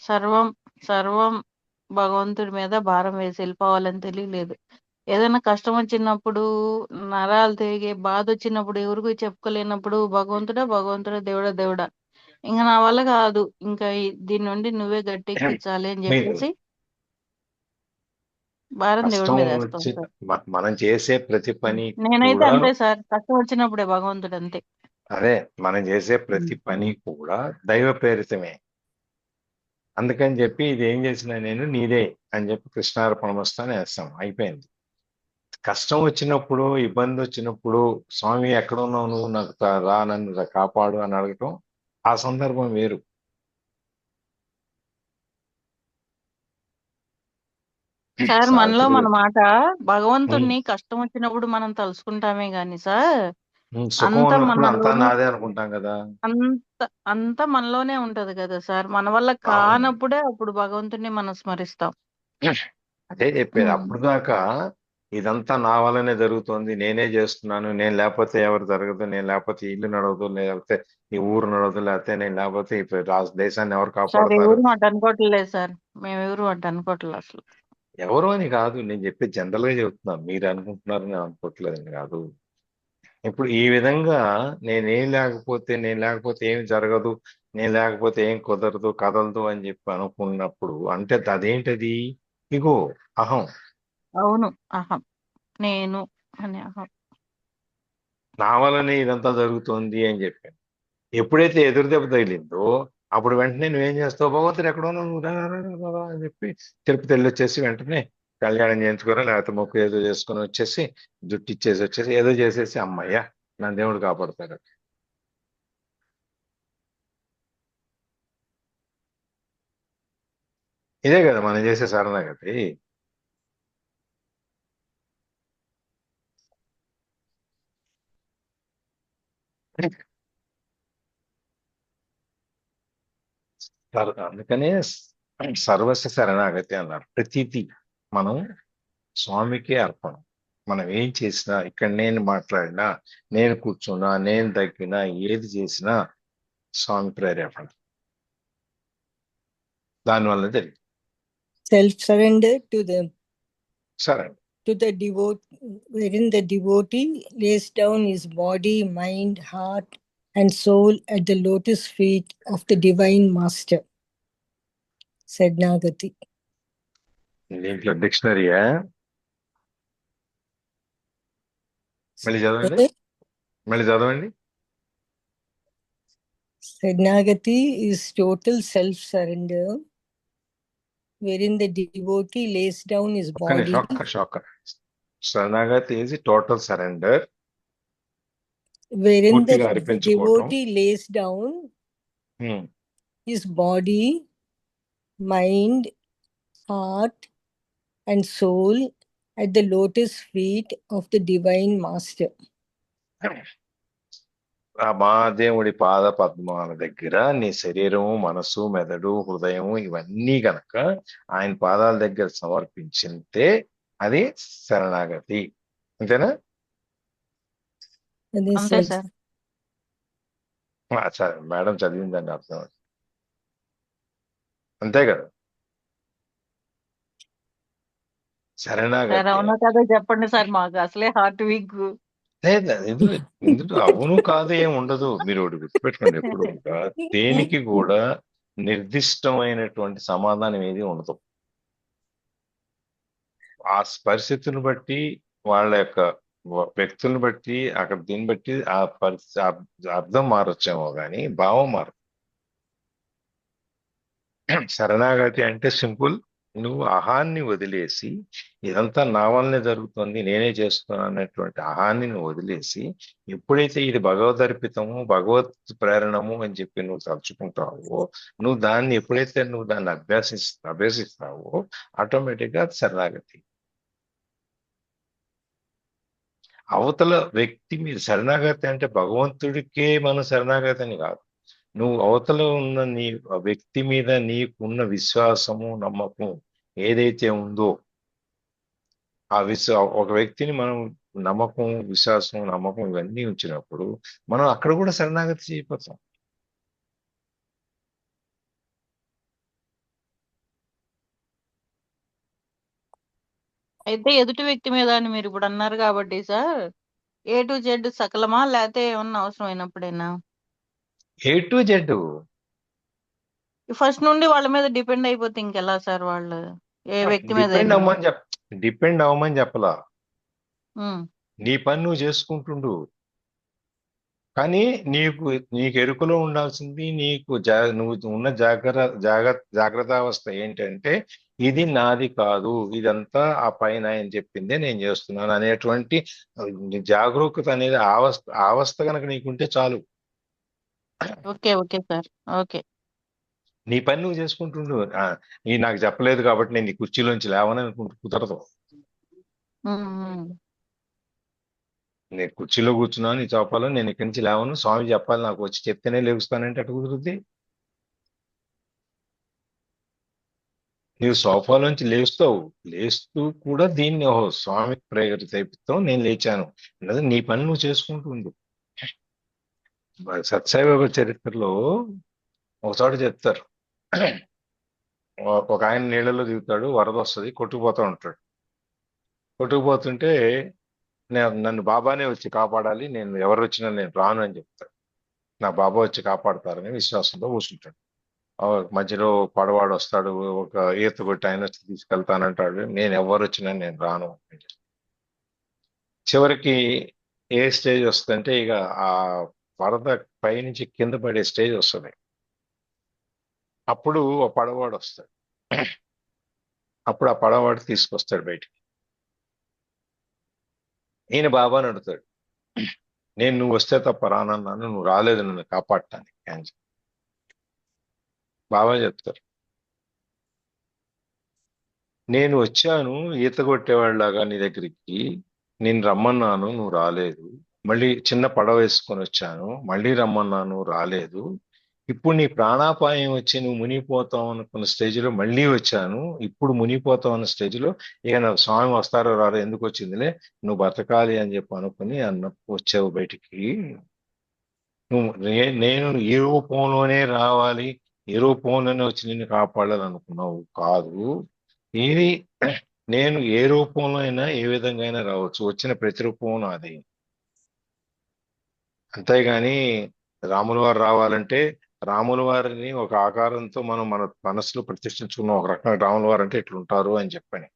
సర్వం సర్వం భగవంతుడి మీద భారం వేసి వెళ్ళిపోవాలని తెలియలేదు. ఏదైనా కష్టం వచ్చినప్పుడు, నరాలు తిరిగే బాధ వచ్చినప్పుడు, ఎవరికి చెప్పుకోలేనప్పుడు భగవంతుడా భగవంతుడా దేవుడా దేవుడా ఇంకా నా వల్ల కాదు, ఇంకా దీని నుండి నువ్వే గట్టెక్కించాలి అని మీరు చెప్పేసి భారం దేవుడి కష్టం మీద వేస్తాం వచ్చి సార్. మనం చేసే ప్రతి పని నేనైతే కూడా, అంతే సార్, కష్టం వచ్చినప్పుడే భగవంతుడు అంతే. అదే మనం చేసే ప్రతి పని కూడా దైవ ప్రేరితమే. అందుకని చెప్పి ఇది ఏం చేసినా నేను నీదే అని చెప్పి కృష్ణార్పణమస్తు అని వేస్తాం, అయిపోయింది. కష్టం వచ్చినప్పుడు ఇబ్బంది వచ్చినప్పుడు స్వామి ఎక్కడ ఉన్నావు నువ్వు, నాకు రా, నన్ను కాపాడు అని అడగటం ఆ సందర్భం వేరు. సార్ మనలో ఇప్పుడు మన మాట ఉమ్, భగవంతుణ్ణి కష్టం వచ్చినప్పుడు మనం తలుసుకుంటామే గాని సార్, సుఖం అంత ఉన్నప్పుడు అంతా మనలోనే నాదే అనుకుంటాం కదా. అంత మనలోనే ఉంటది కదా సార్. మన వల్ల అవును, కానప్పుడే అప్పుడు భగవంతుణ్ణి మనం స్మరిస్తాం. అదే చెప్పేది. ఉమ్. అప్పుడు దాకా ఇదంతా నా వల్లనే జరుగుతోంది, నేనే చేస్తున్నాను, నేను లేకపోతే ఎవరు జరగదు, నేను లేకపోతే ఇల్లు నడవదు, లేకపోతే ఈ ఊరు నడవదు, లేకపోతే నేను లేకపోతే ఈ దేశాన్ని ఎవరు సార్ కాపాడతారు. ఎవరు మాట అనుకోవట్లేదు సార్, మేము ఎవరు మాట అనుకోవట్లేదు అసలు. ఎవరు అని కాదు, నేను చెప్పి జనరల్ గా చెప్తున్నాను, మీరు అనుకుంటున్నారు నేను అనుకోవట్లేదని కాదు. ఇప్పుడు ఈ విధంగా నేను లేకపోతే ఏమి జరగదు, నేను లేకపోతే ఏం కుదరదు కదలదు అని చెప్పి అనుకున్నప్పుడు అంటే అదేంటది? ఇగో, అహం. అవును, అహం, నేను అనే అహం. నా వల్లనే ఇదంతా జరుగుతోంది అని చెప్పాను. ఎప్పుడైతే ఎదురు దెబ్బ తగిలిందో అప్పుడు వెంటనే నువ్వేం చేస్తావు? భగవంతుడు ఎక్కడో నువ్వు రా రా రా రా రా అని చెప్పి తిరుపతి వెళ్ళి వచ్చేసి వెంటనే కళ్యాణం చేయించుకోరా, లేకపోతే మొక్కు ఏదో చేసుకొని వచ్చేసి జుట్టు ఇచ్చేసి వచ్చేసి ఏదో చేసేసి అమ్మయ్య నా దేవుడు కాపాడతాడు. ఇదే కదా మనం చేసే శరణాగతి. అందుకనే సర్వస్వ శరణాగతి అన్నారు. ప్రతిదీ మనం స్వామికే అర్పణ. మనం ఏం చేసినా, ఇక్కడ నేను మాట్లాడినా, నేను కూర్చున్నా, నేను తగ్గినా, ఏది చేసినా స్వామి ప్రేరేపణ, దానివల్ల జరిగింది. self-surrender సరే, to the wherein the devotee lays down his body, mind, heart, and soul at the lotus feet of the divine master. Sadnagati. దీంట్లో డిక్షనరీయా? మళ్ళీ చదవండి, మళ్ళీ చదవండి. Saranagati is total self-surrender, wherein the devotee lays down his ఒక్క నిమిషం body, ఒక్క శరణాగతి is total surrender, wherein the పూర్తిగా అర్పించుకోవటం. devotee lays down um, his body, mind, heart, and soul at the lotus feet of the Divine Master. ఆ మహాదేవుడి పాద పద్మాల దగ్గర నీ శరీరము, మనసు, మెదడు, హృదయము ఇవన్నీ గనక ఆయన పాదాల దగ్గర సమర్పించితే అది శరణాగతి. అంతేనా? And అంతే this సార్. సరే, మేడం చదివిందండి అర్థం. అంతే కదా సార్ శరణాగతి. అవునా కదా చెప్పండి సార్, మాకు అసలే హార్ట్ వీక్. లేదు ఇందులో అవును కాదు ఏం ఉండదు. మీరు ఒకటి గుర్తుపెట్టుకోండి, ఎప్పుడు కూడా దేనికి కూడా నిర్దిష్టమైనటువంటి సమాధానం ఏది ఉండదు. ఆ పరిస్థితులను బట్టి, వాళ్ళ యొక్క వ్యక్తులను బట్టి, అక్కడ దీన్ని బట్టి ఆ అర్థం మారొచ్చేమో కానీ భావం మారదు. శరణాగతి అంటే సింపుల్, నువ్వు అహాన్ని వదిలేసి, ఇదంతా నా వల్లనే జరుగుతుంది, నేనే చేస్తున్నాను అనేటువంటి అహాన్ని నువ్వు వదిలేసి, ఎప్పుడైతే ఇది భగవదర్పితము, భగవత్ ప్రేరణము అని చెప్పి నువ్వు తలుచుకుంటావో, నువ్వు దాన్ని ఎప్పుడైతే నువ్వు దాన్ని అభ్యసిస్తావో ఆటోమేటిక్గా అది శరణాగతి. అవతల వ్యక్తి మీద శరణాగతి అంటే భగవంతుడికే మనం శరణాగతి అని కాదు. నువ్వు అవతల ఉన్న నీ వ్యక్తి మీద నీకున్న విశ్వాసము, నమ్మకం ఏదైతే ఉందో, ఆ ఒక వ్యక్తిని మనం విశ్వాసం, నమ్మకం ఇవన్నీ ఉంచినప్పుడు మనం అక్కడ కూడా శరణాగతి చేయకపోతాం. అయితే ఎదుటి వ్యక్తి మీద అని మీరు ఇప్పుడు అన్నారు కాబట్టి సార్, A to Z సకలమా లేకపోతే ఏమన్నా అవసరమైనప్పుడేనా? ఏ టు జెడ్ ఫస్ట్ నుండి వాళ్ళ మీద డిపెండ్ అయిపోతే ఇంకెలా సార్? వాళ్ళు ఏ వ్యక్తి మీద డిపెండ్ అవ్వమని చెప్పలా. ఉమ్, నీ పని నువ్వు చేసుకుంటుండు, కానీ నీకు ఎరుకలో ఉండాల్సింది, నువ్వు ఉన్న జాగ్రత్త అవస్థ ఏంటంటే, ఇది నాది కాదు, ఇదంతా ఆ పైన ఆయన చెప్పిందే నేను చేస్తున్నాను అనేటువంటి జాగరూకత అనేది అవస్థ కనుక నీకుంటే చాలు. Okay okay sir, okay. నీ పని నువ్వు చేసుకుంటుండు. ఈ నాకు చెప్పలేదు కాబట్టి నేను ఈ కుర్చీలోంచి లేవని అనుకుంటూ కుదరదు. ఉమ్, ఉమ్. నేను కుర్చీలో కూర్చున్నాను, నీ చౌపాలో నేను ఇక్కడి నుంచి లేవను, స్వామి చెప్పాలి నాకు వచ్చి చెప్తేనే లేవుస్తానంటే అటు కుదురుద్ది. నీవు సోఫాలోంచి లేస్తావు, లేస్తూ కూడా దీన్ని స్వామి ప్రేయర్ తెప్పిస్తావు, నేను లేచాను లేదా నీ పని నువ్వు చేసుకుంటుండు. సత్సాయిబాబా చరిత్రలో ఒకచోట చెప్తారు, ఒక ఆయన నీళ్ళలో దిగుతాడు, వరద వస్తుంది, కొట్టుకుపోతూ ఉంటాడు. కొట్టుకుపోతుంటే నన్ను బాబానే వచ్చి కాపాడాలి, నేను ఎవరు వచ్చినా నేను రాను అని చెప్తాడు. నా బాబా వచ్చి కాపాడతారని విశ్వాసంతో కూర్చుంటాడు. మధ్యలో పడవాడు వస్తాడు, ఒక ఈత కొట్టి ఆయన వచ్చి తీసుకెళ్తానంటాడు, నేను ఎవరు వచ్చినా నేను రాను. చివరికి ఏ స్టేజ్ వస్తుందంటే, ఇక ఆ వరద పైనుంచి కింద పడే స్టేజ్ వస్తుంది. అప్పుడు ఆ పడవాడు వస్తాడు. అప్పుడు ఆ పడవాడు తీసుకొస్తాడు బయటికి. ఈయన బాబాని అడుగుతాడు, నువ్వు వస్తే తప్ప రానన్నాను, నువ్వు రాలేదు నన్ను కాపాడటానికి అని. బాబా చెప్తారు, నేను వచ్చాను ఈత కొట్టేవాళ్ళలాగా నీ దగ్గరికి, నేను రమ్మన్నాను నువ్వు రాలేదు, మళ్ళీ చిన్న పడవ వేసుకొని వచ్చాను, మళ్ళీ రమ్మన్నాను రాలేదు, ఇప్పుడు నీ ప్రాణాపాయం వచ్చి నువ్వు మునిగిపోతావు అనుకున్న స్టేజ్లో మళ్ళీ వచ్చాను, ఇప్పుడు మునిగిపోతావు అన్న స్టేజ్లో ఇక నా స్వామి వస్తారో రారో ఎందుకు వచ్చిందిలే, నువ్వు బతకాలి అని చెప్పి అనుకుని వచ్చావు బయటికి. నేను ఏ రూపంలోనే రావాలి, ఏ రూపంలోనే వచ్చి నిన్ను కాపాడాలనుకున్నావు కాదు, ఇది నేను ఏ రూపంలో అయినా ఏ విధంగా అయినా రావచ్చు, వచ్చిన ప్రతి రూపం నాది. అంతేగాని రాముల వారు రావాలంటే రాముల వారిని ఒక ఆకారంతో మనం మన మనసులో ప్రతిష్ఠించుకున్న ఒక రకంగా రాముల వారు అంటే ఇట్లుంటారు అని చెప్పని,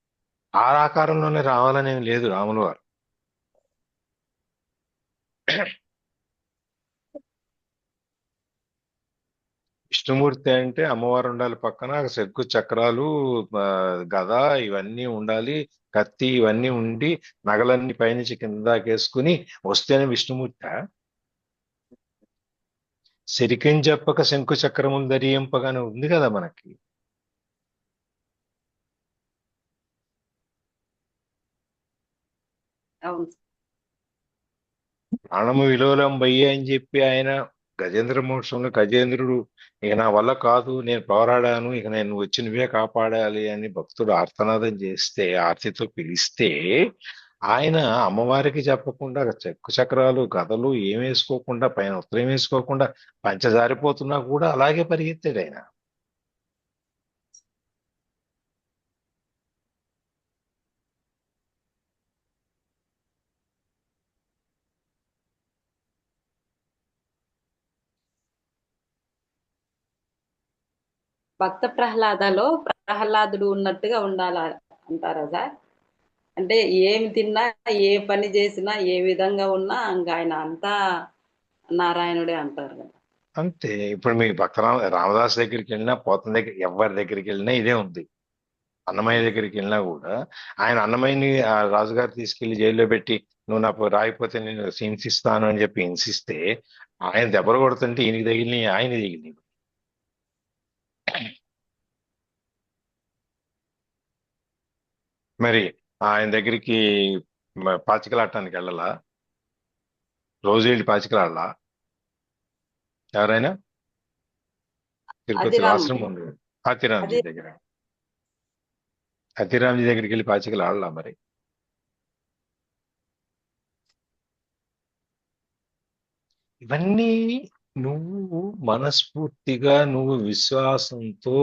ఆ ఆకారంలోనే రావాలనేం లేదు రాముల వారు. విష్ణుమూర్తి అంటే అమ్మవారు ఉండాలి పక్కన, శంకు చక్రాలు, ఆ, గద ఇవన్నీ ఉండాలి, కత్తి ఇవన్నీ ఉండి నగలన్నీ పైనుంచి కింద దాకేసుకుని వస్తేనే విష్ణుమూర్తి. శరికం చెప్పక శంకు చక్రములు ధరింపగానే ఉంది కదా మనకి. అవును. ప్రాణము విలోలం బయ్య అని చెప్పి ఆయన గజేంద్ర మోక్షంలో గజేంద్రుడు ఇక నా వల్ల కాదు, నేను పోరాడాను, ఇక నేను వచ్చి నువ్వే కాపాడాలి అని భక్తుడు ఆర్తనాదం చేస్తే, ఆర్తితో పిలిస్తే ఆయన అమ్మవారికి చెప్పకుండా చెక్కు చక్రాలు గదలు ఏం వేసుకోకుండా పైన ఉత్తరం వేసుకోకుండా పంచజారిపోతున్నా కూడా అలాగే పరిగెత్తాడు ఆయన. భక్త ప్రహ్లాదలో ప్రహ్లాదుడు ఉన్నట్టుగా ఉండాలా అంటారా సార్? అంటే ఏమి తిన్నా, ఏ పని చేసినా, ఏ విధంగా ఉన్నా ఇంకా ఆయన అంతా నారాయణుడే అంటారు కదా. అంతే. ఇప్పుడు మీ భక్త రామదాస్ దగ్గరికి వెళ్ళినా, పోతన దగ్గర ఎవరి దగ్గరికి వెళ్ళినా ఇదే ఉంది. అన్నమయ్య దగ్గరికి వెళ్ళినా కూడా ఆయన అన్నమయ్యని ఆ రాజుగారు తీసుకెళ్లి జైల్లో పెట్టి నువ్వు నాకు రాయిపోతే నేను హింసిస్తాను అని చెప్పి హింసిస్తే ఆయన దెబ్బలు కొడుతుంటే ఈయనకి తగిలి ఆయన తగిలి. మరి ఆయన దగ్గరికి పాచికలాడటానికి వెళ్ళాలా? రోజు వెళ్ళి పాచికలాడాలా ఎవరైనా? తిరుపతిలో అతిరామ్ ఆశ్రమం ఉంది అతిరామ్జీ అది దగ్గర. అతిరామ్జీ దగ్గరికి వెళ్ళి పాచికలాడాలా మరి? ఇవన్నీ నువ్వు మనస్ఫూర్తిగా నువ్వు విశ్వాసంతో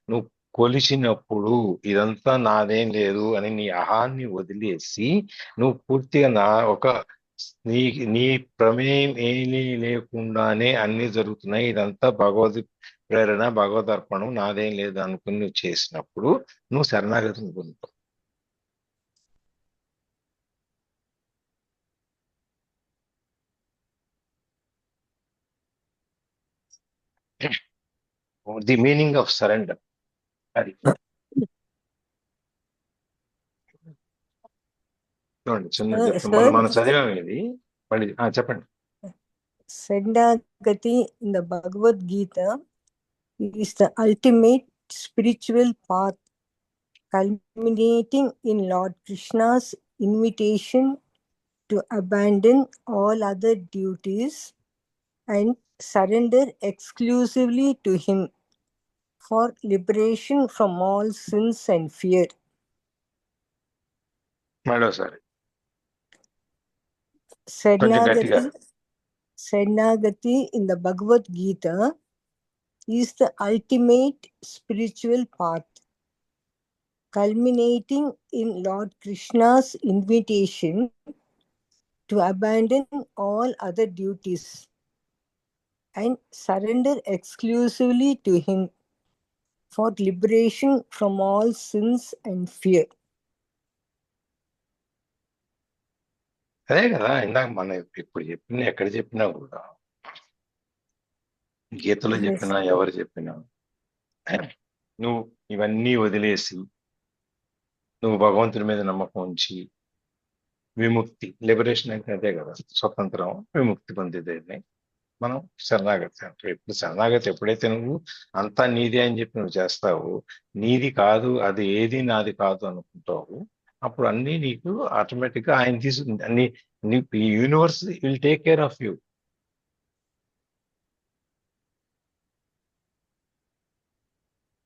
నువ్వు కొలిచినప్పుడు ఇదంతా నాదేం లేదు అని నీ అహాన్ని వదిలేసి నువ్వు పూర్తిగా ఒక నీ నీ ప్రమేయం ఏమీ లేకుండానే అన్ని జరుగుతున్నాయి, ఇదంతా భగవద్ ప్రేరణ, భగవద్ అర్పణం, నాదేం లేదు అనుకుని నువ్వు చేసినప్పుడు నువ్వు శరణాగతిని పొందుతావు. ది మీనింగ్ ఆఫ్ సరెండర్ అది. చూడండి చిన్న చెప్తాం, మొన్న మనం చదివాం ఇది. మళ్ళీ చెప్పండి. Sandagati in the Bhagavad Gita is the ultimate spiritual path, culminating in Lord Krishna's invitation to abandon all other duties and surrender exclusively to Him for liberation from all sins and fear. మరోసారి కొంచెం గట్టిగా. Sandagati in the Bhagavad Gita is the ultimate spiritual path, culminating in Lord Krishna's invitation to abandon all other duties and surrender exclusively to Him for liberation from all sins and fear. అదే కదా ఇందాక మనం ఇప్పుడు చెప్పిన ఎక్కడ చెప్పినా కూడా, గీతలో చెప్పినా ఎవరు చెప్పినా, నువ్వు ఇవన్నీ వదిలేసి నువ్వు భగవంతుడి మీద నమ్మకం ఉంచి విముక్తి, లిబరేషన్ అంటే అదే కదా, స్వతంత్రం, విముక్తి పొందేదాన్ని మనం శరణాగతి అంటారు. ఎప్పుడు శరణాగతి ఎప్పుడైతే నువ్వు అంతా నీదే అని చెప్పి నువ్వు చేస్తావు, నీది కాదు అది ఏది నాది కాదు అనుకుంటావు, అప్పుడు అన్నీ నీకు ఆటోమేటిక్ గా ఆయన తీసుకుంది అన్ని. ఈ universe will take care of you.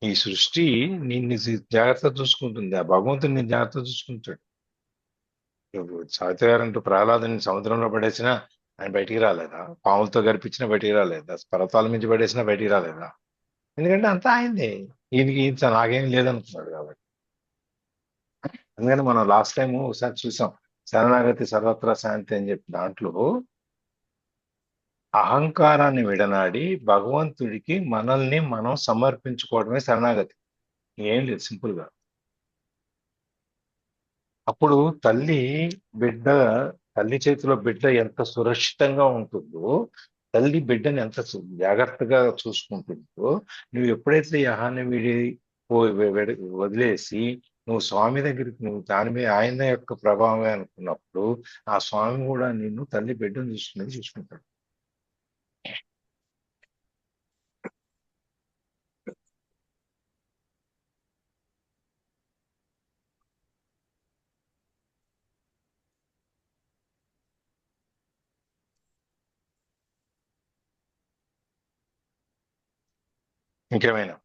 ఈ సృష్టి నిన్ను జాగ్రత్త చూసుకుంటుంది, ఆ భగవంతుడు నిన్ను జాగ్రత్త చూసుకుంటాడు. సావిత్రి గారు అంటూ ప్రహ్లాదుని సముద్రంలో పడేసినా ఆయన బయటికి రాలేదా? పాములతో గడిపించినా బయటికి రాలేదా? పర్వతాల మించి పడేసినా బయటికి రాలేదా? ఎందుకంటే అంతా ఆయనదే, ఈయనకి నాకేం లేదనుకున్నాడు కాబట్టి. అందుకని మనం లాస్ట్ టైం ఒకసారి చూసాం, శరణాగతి సర్వత్రా శాంతి అని చెప్పి దాంట్లో అహంకారాన్ని విడనాడి భగవంతుడికి మనల్ని మనం సమర్పించుకోవడమే శరణాగతి. ఏం లేదు, సింపుల్ గా. అప్పుడు తల్లి చేతిలో బిడ్డ ఎంత సురక్షితంగా ఉంటుందో తల్లి బిడ్డని ఎంత జాగ్రత్తగా చూసుకుంటుందో, నువ్వు ఎప్పుడైతే ఈ అహాన్ని వదిలేసి నువ్వు స్వామి దగ్గరికి, నువ్వు దాని మీద ఆయన యొక్క ప్రభావమే అనుకున్నప్పుడు ఆ స్వామి కూడా నిన్ను తల్లి బిడ్డను చూసుకునేది చూసుకుంటాడు. ఇంకేమైనా